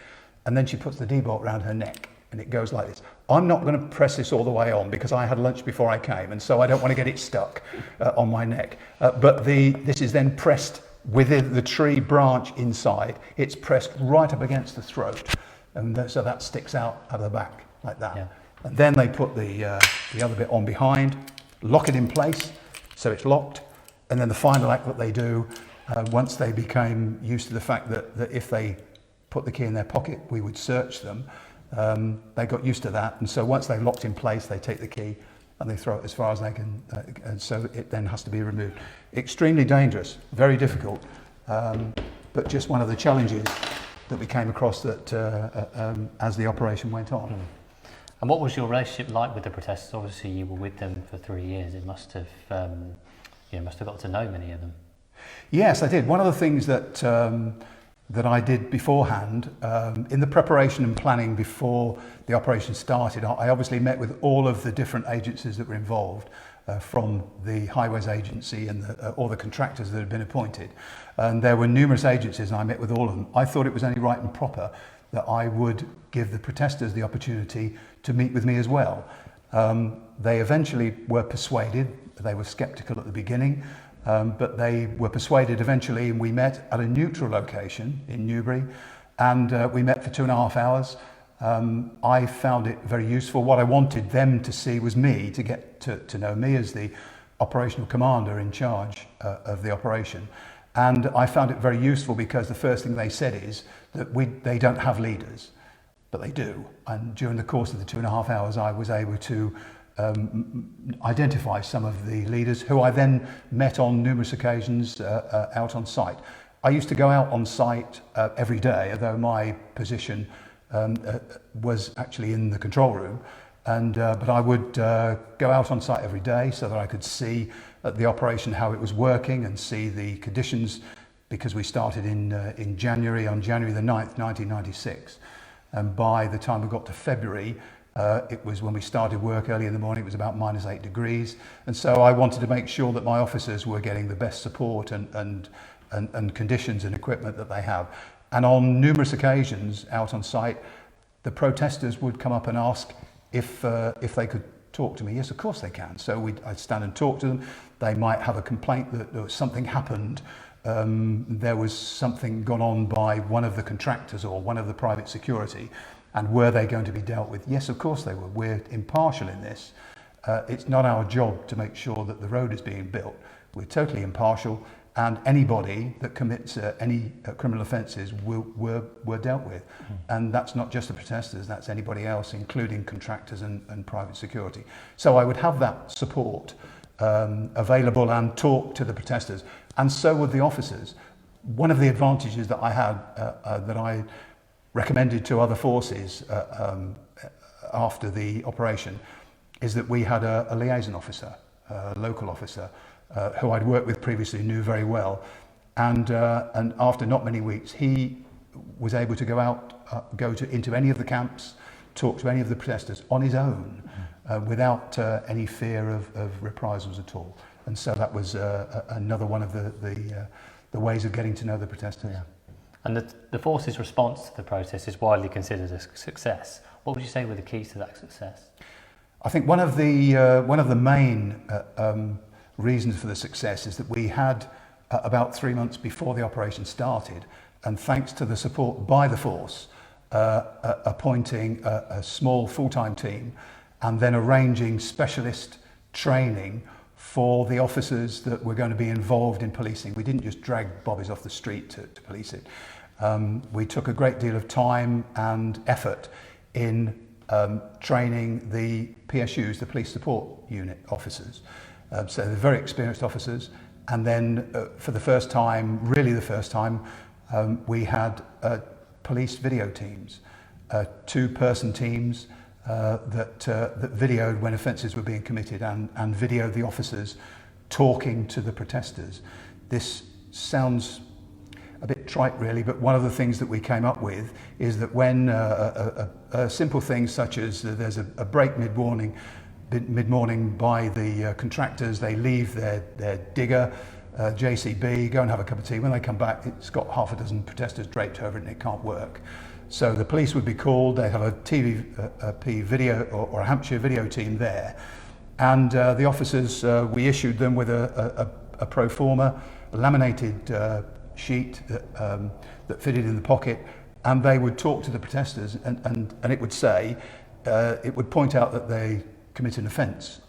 and then she puts the D-bolt around her neck, and it goes like this. I'm not going to press this all the way on because I had lunch before I came, and so I don't want to get it stuck on my neck. But this is then pressed within the tree branch inside. It's pressed right up against the throat, and so that sticks out of the back like that. Yeah. And then they put the other bit on behind, lock it in place, so it's locked. And then the final act that they do, once they became used to the fact that if they put the key in their pocket, we would search them. They got used to that, and so once they're locked in place, they take the key and they throw it as far as they can, and so it then has to be removed. Extremely dangerous, very difficult, but just one of the challenges that we came across that as the operation went on. And what was your relationship like with the protesters? Obviously, you were with them for 3 years. It must have, must have got to know many of them. Yes, I did. One of the things that I did beforehand, in the preparation and planning before the operation started, I obviously met with all of the different agencies that were involved, from the Highways Agency and all the contractors that had been appointed. And there were numerous agencies, and I met with all of them. I thought it was only right and proper that I would give the protesters the opportunity to meet with me as well. They eventually were persuaded. They were sceptical at the beginning, but they were persuaded eventually, and we met at a neutral location in Newbury, and we met for 2.5 hours. I found it very useful. What I wanted them to see was me, to get to know me as the operational commander in charge of the operation. And I found it very useful because the first thing they said is that they don't have leaders, but they do. And during the course of the 2.5 hours, I was able to identify some of the leaders who I then met on numerous occasions out on site. I used to go out on site every day, although my position was actually in the control room, but I would go out on site every day so that I could see the operation, how it was working, and see the conditions, because we started on January the 9th, 1996, and by the time we got to February, it was when we started work early in the morning, it was about -8 degrees, and so I wanted to make sure that my officers were getting the best support and conditions and equipment that they have. And on numerous occasions out on site, the protesters would come up and ask if they could talk to me. Yes, of course they can. So I'd stand and talk to them. They might have a complaint that something happened. There was something gone on by one of the contractors or one of the private security, And were they going to be dealt with? Yes, of course they were. We're impartial in this. It's not our job to make sure that the road is being built. We're totally impartial, and anybody that commits any criminal offences were dealt with. And that's not just the protesters, that's anybody else, including contractors and private security. So I would have that support available and talk to the protesters, and so would the officers. One of the advantages that I had, that I recommended to other forces after the operation, is that we had a liaison officer, a local officer, who I'd worked with previously, knew very well, and after not many weeks, he was able to go out, into any of the camps, talk to any of the protesters on his own, without any fear of reprisals at all. And so that was another one of the ways of getting to know the protesters. Yeah. And the force's response to the protest is widely considered a success. What would you say were the keys to that success? I think one of the main reasons for the success is that we had, about 3 months before the operation started, and thanks to the support by the force, appointing a small full-time team and then arranging specialist training for the officers that were going to be involved in policing. We didn't just drag bobbies off the street to police it. We took a great deal of time and effort in training the PSUs, the Police Support Unit officers. So they're very experienced officers. And then for the first time, really the first time, we had police video teams, 2-person teams that videoed when offences were being committed and videoed the officers talking to the protesters. This sounds a bit trite really, but one of the things that we came up with is that when simple things such as there's a break mid-morning by the contractors, they leave their digger, JCB, go and have a cup of tea. When they come back, it's got half a dozen protesters draped over it and it can't work. So the police would be called, they'd have a TVP video or a Hampshire video team there. And the officers, we issued them with a pro forma, a laminated sheet that fitted in the pocket, and they would talk to the protesters and it would say, it would point out that they commit an offence.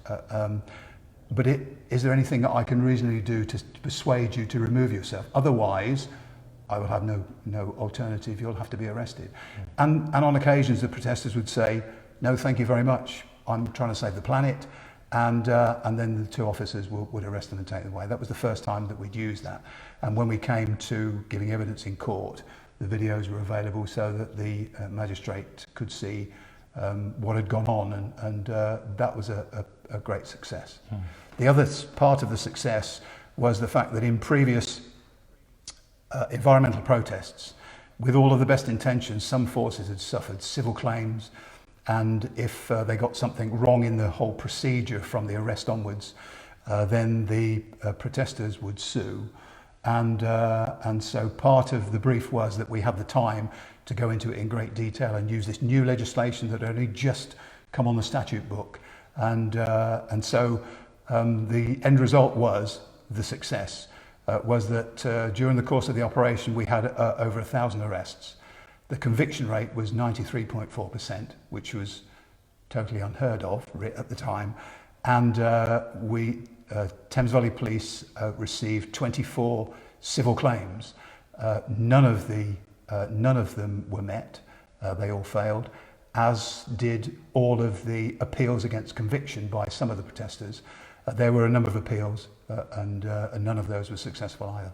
But is there anything that I can reasonably do to persuade you to remove yourself? Otherwise, I will have no alternative, you'll have to be arrested. And on occasions the protesters would say, no, thank you very much, I'm trying to save the planet. And then the 2 officers would arrest them and take them away. That was the first time that we'd used that. And when we came to giving evidence in court, the videos were available so that the magistrate could see what had gone on, and that was a great success. The other part of the success was the fact that in previous environmental protests, with all of the best intentions, some forces had suffered civil claims, and if they got something wrong in the whole procedure from the arrest onwards, then the protesters would sue. And so part of the brief was that we had the time to go into it in great detail and use this new legislation that had only just come on the statute book. And so the end result was the success. Was that during the course of the operation we had over 1,000 arrests. The conviction rate was 93.4%, which was totally unheard of at the time. And Thames Valley Police received 24 civil claims. None of them were met. They all failed, as did all of the appeals against conviction by some of the protesters. There were a number of appeals, and none of those were successful either.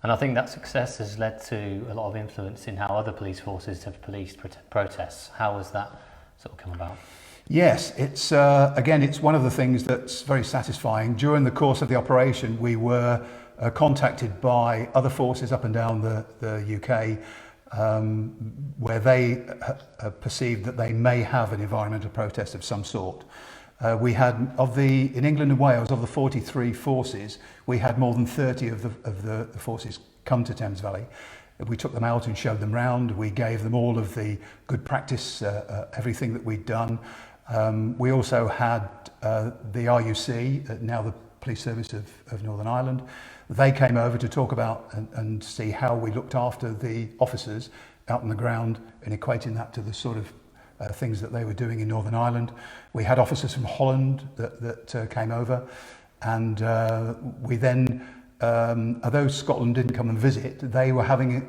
And I think that success has led to a lot of influence in how other police forces have policed protests. How has that sort of come about? Yes, it's again, it's one of the things that's very satisfying. During the course of the operation, we were contacted by other forces up and down the UK, where they perceived that they may have an environmental protest of some sort. We had, in England and Wales, of the 43 forces, we had more than 30 of the forces come to Thames Valley. We took them out and showed them round. We gave them all of the good practice, everything that we'd done. We also had the RUC, now the Police Service of Northern Ireland. They came over to talk about and see how we looked after the officers out on the ground and equating that to the sort of things that they were doing in Northern Ireland. We had officers from Holland that came over, and we then, although Scotland didn't come and visit, they were having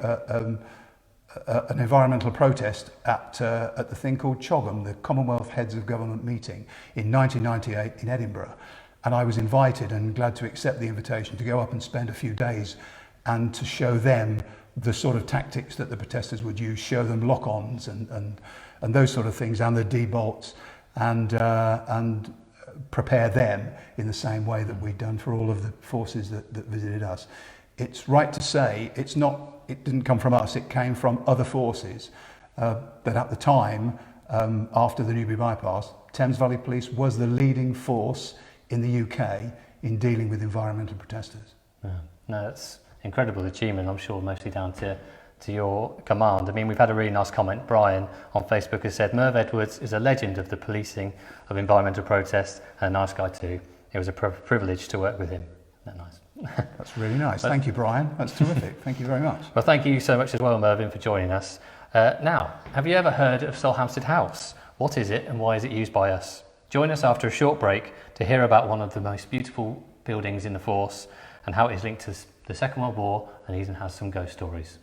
an environmental protest at the thing called CHOGM, the Commonwealth Heads of Government meeting in 1998 in Edinburgh. And I was invited and glad to accept the invitation to go up and spend a few days and to show them the sort of tactics that the protesters would use, show them lock-ons and those sort of things, and the debolts, and prepare them in the same way that we'd done for all of the forces that visited us. It's right to say it didn't come from us, it came from other forces. But at the time, after the Newbury Bypass, Thames Valley Police was the leading force in the UK in dealing with environmental protesters. Yeah. No, that's incredible achievement, I'm sure mostly down to your command. I mean, we've had a really nice comment. Brian on Facebook has said, Merv Edwards is a legend of the policing of environmental protest and a nice guy too. It was a privilege to work with him. Isn't that nice? That's really nice. Thank you, Brian. That's terrific. Thank you very much. Well, thank you so much as well, Mervyn, for joining us. Now, have you ever heard of Sulhamstead House? What is it and why is it used by us? Join us after a short break to hear about one of the most beautiful buildings in the force and how it is linked to the Second World War and even has some ghost stories.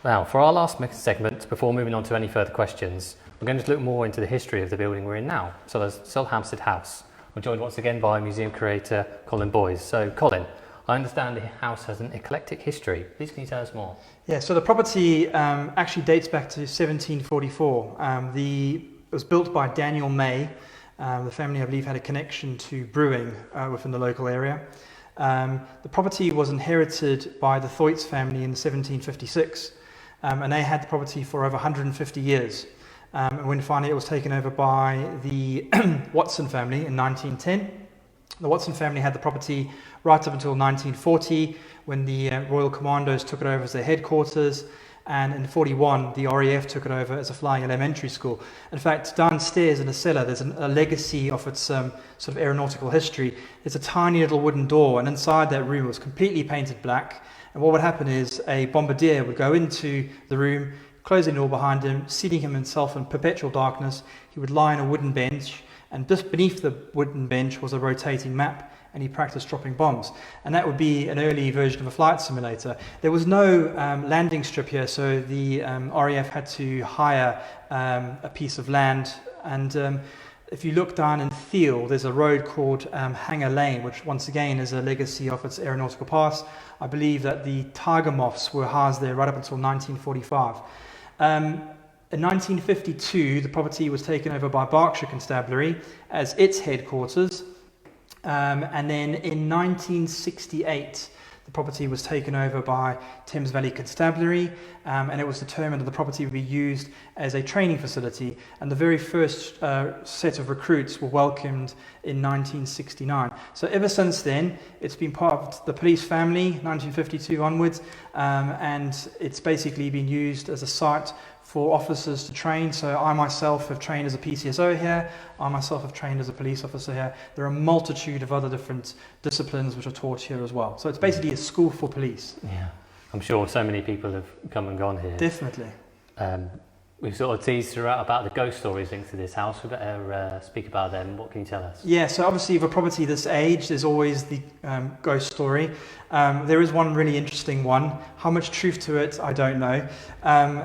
Now, for our last segment, before moving on to any further questions, we're going to look more into the history of the building we're in now. So there's Sulhamstead House. We're joined once again by museum curator Colin Boys. So Colin, I understand the house has an eclectic history. Please can you tell us more? Yeah, so the property actually dates back to 1744. It was built by Daniel May. The family, I believe, had a connection to brewing within the local area. The property was inherited by the Thwaites family in 1756. And they had the property for over 150 years. And when finally it was taken over by the Watson family in 1910. The Watson family had the property right up until 1940, when the Royal Commandos took it over as their headquarters. And in 41, the RAF took it over as a flying elementary school. In fact, downstairs in the cellar, there's a legacy of its sort of aeronautical history. There's a tiny little wooden door, and inside that room was completely painted black. And what would happen is a bombardier would go into the room, close the door behind him, seating himself in perpetual darkness. He would lie on a wooden bench, and just beneath the wooden bench was a rotating map, and he practiced dropping bombs. And that would be an early version of a flight simulator. There was no landing strip here, so the RAF had to hire a piece of land. And if you look down in Thiel, there's a road called Hanger Lane, which once again is a legacy of its aeronautical past. I believe that the Tiger Moths were housed there right up until 1945. In 1952, the property was taken over by Berkshire Constabulary as its headquarters. And then in 1968, the property was taken over by Thames Valley Constabulary, and it was determined that the property would be used as a training facility. And the very first set of recruits were welcomed in 1969. So ever since then, it's been part of the police family, 1952 onwards, and it's basically been used as a site for officers to train. So I myself have trained as a PCSO here. I myself have trained as a police officer here. There are a multitude of other different disciplines which are taught here as well. So it's basically a school for police. Yeah, I'm sure so many people have come and gone here. Definitely. We've sort of teased throughout about the ghost stories linked to this house. We better speak about them. What can you tell us? Yeah, so obviously with a property this age, there's always the ghost story. There is one really interesting one. How much truth to it, I don't know.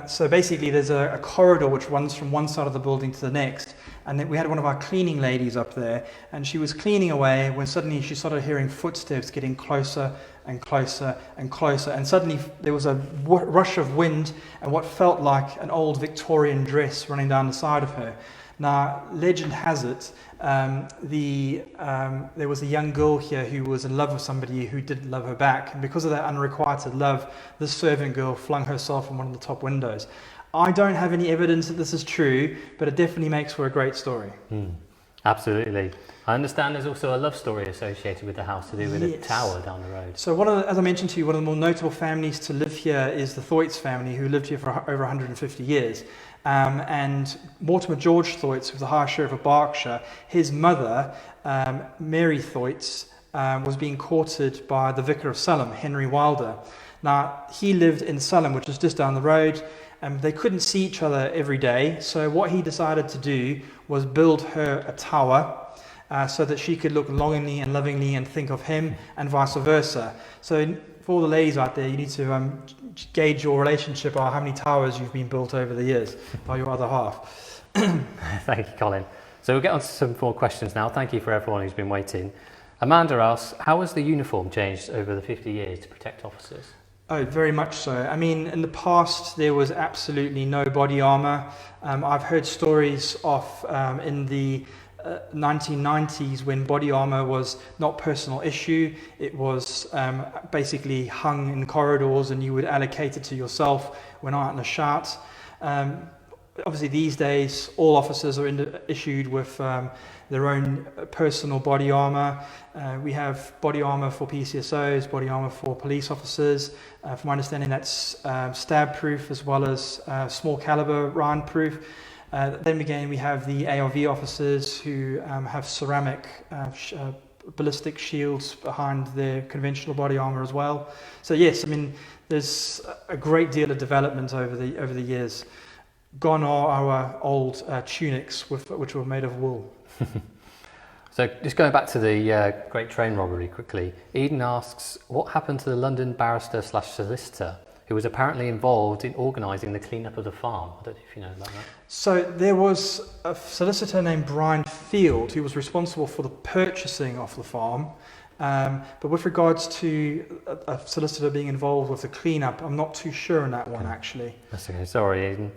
So basically there's a corridor which runs from one side of the building to the next. And then we had one of our cleaning ladies up there, and she was cleaning away when suddenly she started hearing footsteps getting closer and closer and closer. And suddenly there was a rush of wind and what felt like an old Victorian dress running down the side of her. Now, legend has it, there was a young girl here who was in love with somebody who didn't love her back. And because of that unrequited love, this servant girl flung herself from one of the top windows. I don't have any evidence that this is true, but it definitely makes for a great story. Absolutely. I understand there's also a love story associated with the house to do with a tower down the road. So as I mentioned to you, one of the more notable families to live here is the Thwaites family, who lived here for over 150 years. And Mortimer George Thwaites, who was the High Sheriff of Berkshire, his mother, Mary Thwaites, was being courted by the Vicar of Sulham, Henry Wilder. Now, he lived in Sulham, which is just down the road. They couldn't see each other every day, so what he decided to do was build her a tower so that she could look longingly and lovingly and think of him, and vice versa. So for all the ladies out there, you need to gauge your relationship or how many towers you've been built over the years by your other half. Thank you, Colin. So we'll get on to some more questions now. Thank you for everyone who's been waiting. Amanda asks, how has the uniform changed over the 50 years to protect officers? Oh, very much so. I mean, in the past, there was absolutely no body armour. I've heard stories of in the 1990s when body armour was not personal issue. It was basically hung in corridors and you would allocate it to yourself when out in a shout. Obviously, these days, all officers are issued with their own personal body armour. We have body armour for PCSOs, body armour for police officers. From my understanding, that's stab-proof as well as small caliber round-proof. Then again, we have the ARV officers who have ceramic ballistic shields behind their conventional body armour as well. So yes, I mean, there's a great deal of development over the years. Gone are our old tunics, which were made of wool. So just going back to the Great Train Robbery quickly, Eden asks, what happened to the London barrister / solicitor who was apparently involved in organising the clean-up of the farm? I don't know if you know about that. So there was a solicitor named Brian Field who was responsible for the purchasing of the farm. But with regards to a solicitor being involved with the clean-up, I'm not too sure on that one, actually. That's okay, sorry, Eden.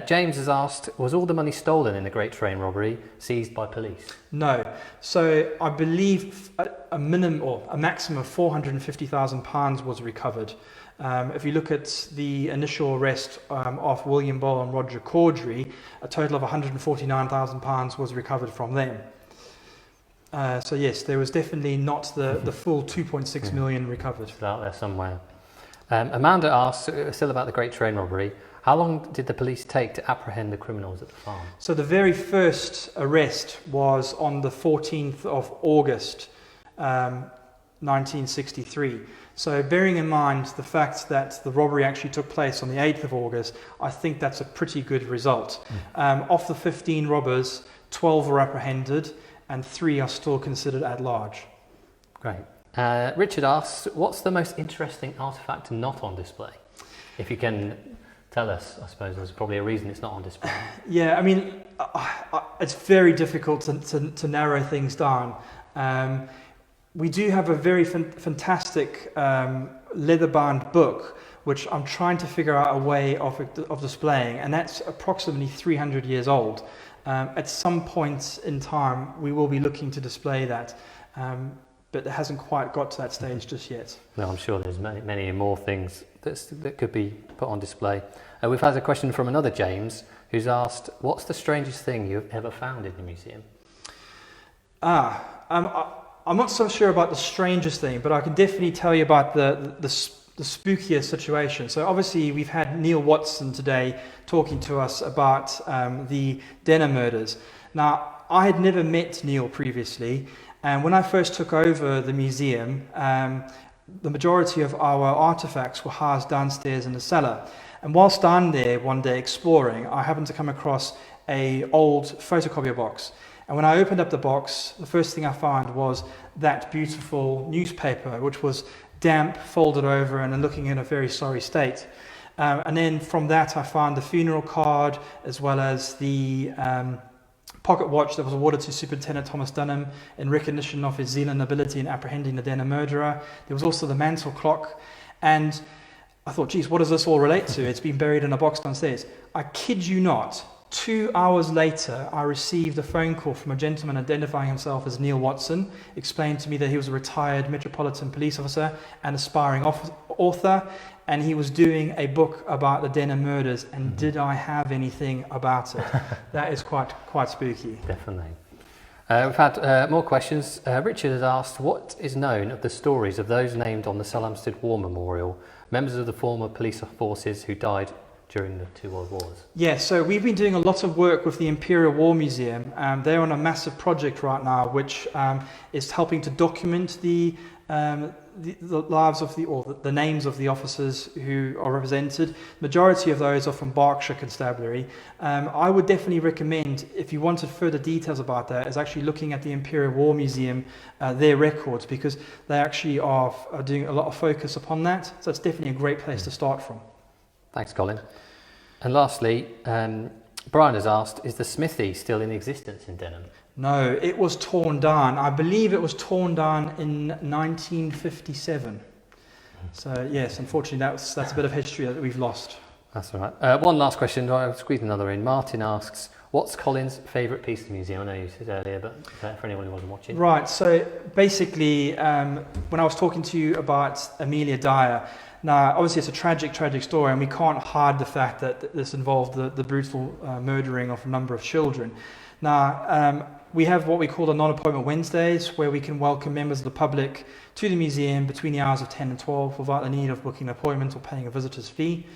James has asked, was all the money stolen in the Great Train Robbery seized by police? No. So I believe a minimum or a maximum of £450,000 was recovered. If you look at the initial arrest of William Boll and Roger Caudry, a total of £149,000 was recovered from them. So yes, there was definitely not the full 2.6 million recovered. It's out there somewhere. Amanda asks, still about the Great Train Robbery, how long did the police take to apprehend the criminals at the farm? So the very first arrest was on the 14th of August 1963. So bearing in mind the fact that the robbery actually took place on the 8th of August, I think that's a pretty good result. Of the 15 robbers, 12 were apprehended and 3 are still considered at large. Great. Richard asks, what's the most interesting artefact not on display? If you can tell us, I suppose there's probably a reason it's not on display. Yeah, I mean, it's very difficult to narrow things down. We do have a very fantastic leather-bound book, which I'm trying to figure out a way of displaying, and that's approximately 300 years old. At some point in time, we will be looking to display that, but it hasn't quite got to that stage just yet. No, I'm sure there's many more things that could be put on display. We've had a question from another James, who's asked, what's the strangest thing you've ever found in the museum? I'm not so sure about the strangest thing, but I can definitely tell you about the spookier situation. So obviously we've had Neil Watson today talking to us about the Denham Murders. Now, I had never met Neil previously, and when I first took over the museum, the majority of our artifacts were housed downstairs in the cellar. And whilst I'm there one day exploring, I happened to come across a old photocopier box. And when I opened up the box, the first thing I found was that beautiful newspaper, which was damp, folded over, and looking in a very sorry state. And then from that, I found the funeral card, as well as the pocket watch that was awarded to Superintendent Thomas Denham in recognition of his zeal and ability in apprehending the Denham murderer. There was also the mantle clock. And I thought, geez, what does this all relate to? It's been buried in a box downstairs. I kid you not. 2 hours later, I received a phone call from a gentleman identifying himself as Neil Watson, explained to me that he was a retired Metropolitan Police officer and aspiring author, and he was doing a book about the Denham Murders, and did I have anything about it? That is quite spooky. Definitely. We've had more questions. Richard has asked, what is known of the stories of those named on the Sulhamstead War Memorial, members of the former police forces who died during the 2 World Wars? Yeah, so we've been doing a lot of work with the Imperial War Museum. They're on a massive project right now, which is helping to document the lives of the names of the officers who are represented. Majority of those are from Berkshire Constabulary. I would definitely recommend, if you wanted further details about that, is actually looking at the Imperial War Museum, their records, because they actually are doing a lot of focus upon that. So it's definitely a great place to start from. Thanks, Colin. And lastly, Brian has asked, is the smithy still in existence in Denham? No, it was torn down. I believe it was torn down in 1957. So yes, unfortunately that's a bit of history that we've lost. That's all right. One last question, I'll squeeze another in. Martin asks, what's Colin's favourite piece of the museum? I know you said earlier, but for anyone who wasn't watching. Right, so basically when I was talking to you about Amelia Dyer, now obviously it's a tragic story, and we can't hide the fact that this involved the brutal murdering of a number of children. Now, we have what we call the non-appointment Wednesdays, where we can welcome members of the public to the museum between the hours of 10 and 12 without the need of booking an appointment or paying a visitor's fee.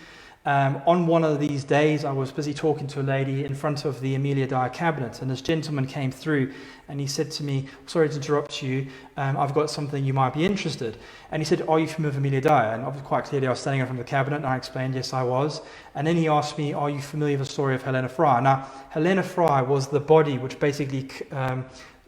On one of these days, I was busy talking to a lady in front of the Amelia Dyer cabinet, and this gentleman came through and he said to me, sorry to interrupt you, I've got something you might be interested. And he said, are you familiar with Amelia Dyer? And obviously quite clearly I was standing in front of the cabinet, and I explained, yes, I was. And then he asked me, are you familiar with the story of Helena Fry? Now, Helena Fry was the body which basically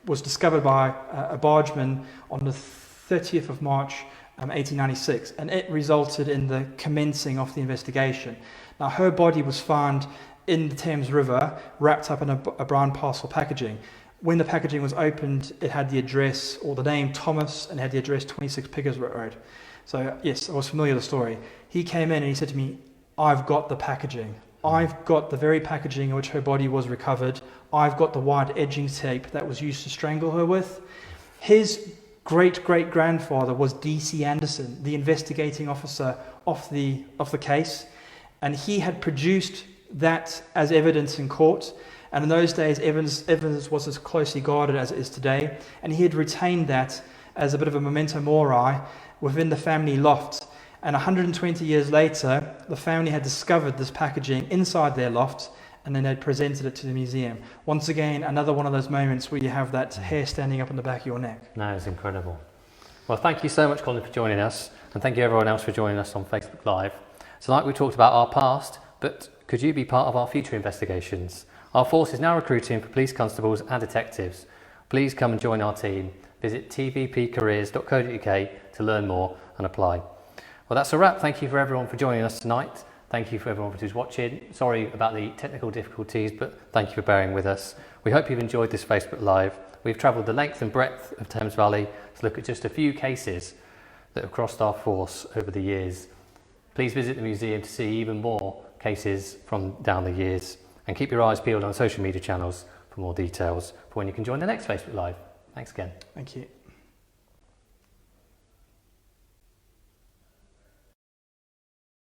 was discovered by a bargeman on the 30th of March 1896, and it resulted in the commencing of the investigation. Now, her body was found in the Thames River, wrapped up in a brown parcel packaging. When the packaging was opened, it had the address, or the name Thomas, and it had the address 26 Piggersworth Road. So yes, I was familiar with the story. He came in and he said to me, I've got the packaging. I've got the very packaging in which her body was recovered. I've got the white edging tape that was used to strangle her with. His great-great-grandfather was D.C. Anderson, the investigating officer of the case, and he had produced that as evidence in court. And in those days, evidence was as closely guarded as it is today, and he had retained that as a bit of a memento mori within the family loft. And 120 years later, the family had discovered this packaging inside their loft, and then they presented it to the museum. Once again, another one of those moments where you have that hair standing up on the back of your neck. No, it's incredible. Well, thank you so much, Colin, for joining us, and thank you everyone else for joining us on Facebook Live. Tonight we talked about our past, but could you be part of our future investigations? Our force is now recruiting for police constables and detectives. Please come and join our team. Visit tvpcareers.co.uk to learn more and apply. Well, that's a wrap. Thank you for everyone for joining us tonight. Thank you for everyone who's watching. Sorry about the technical difficulties, but thank you for bearing with us. We hope you've enjoyed this Facebook Live. We've travelled the length and breadth of Thames Valley to look at just a few cases that have crossed our force over the years. Please visit the museum to see even more cases from down the years, and keep your eyes peeled on social media channels for more details for when you can join the next Facebook Live. Thanks again. Thank you.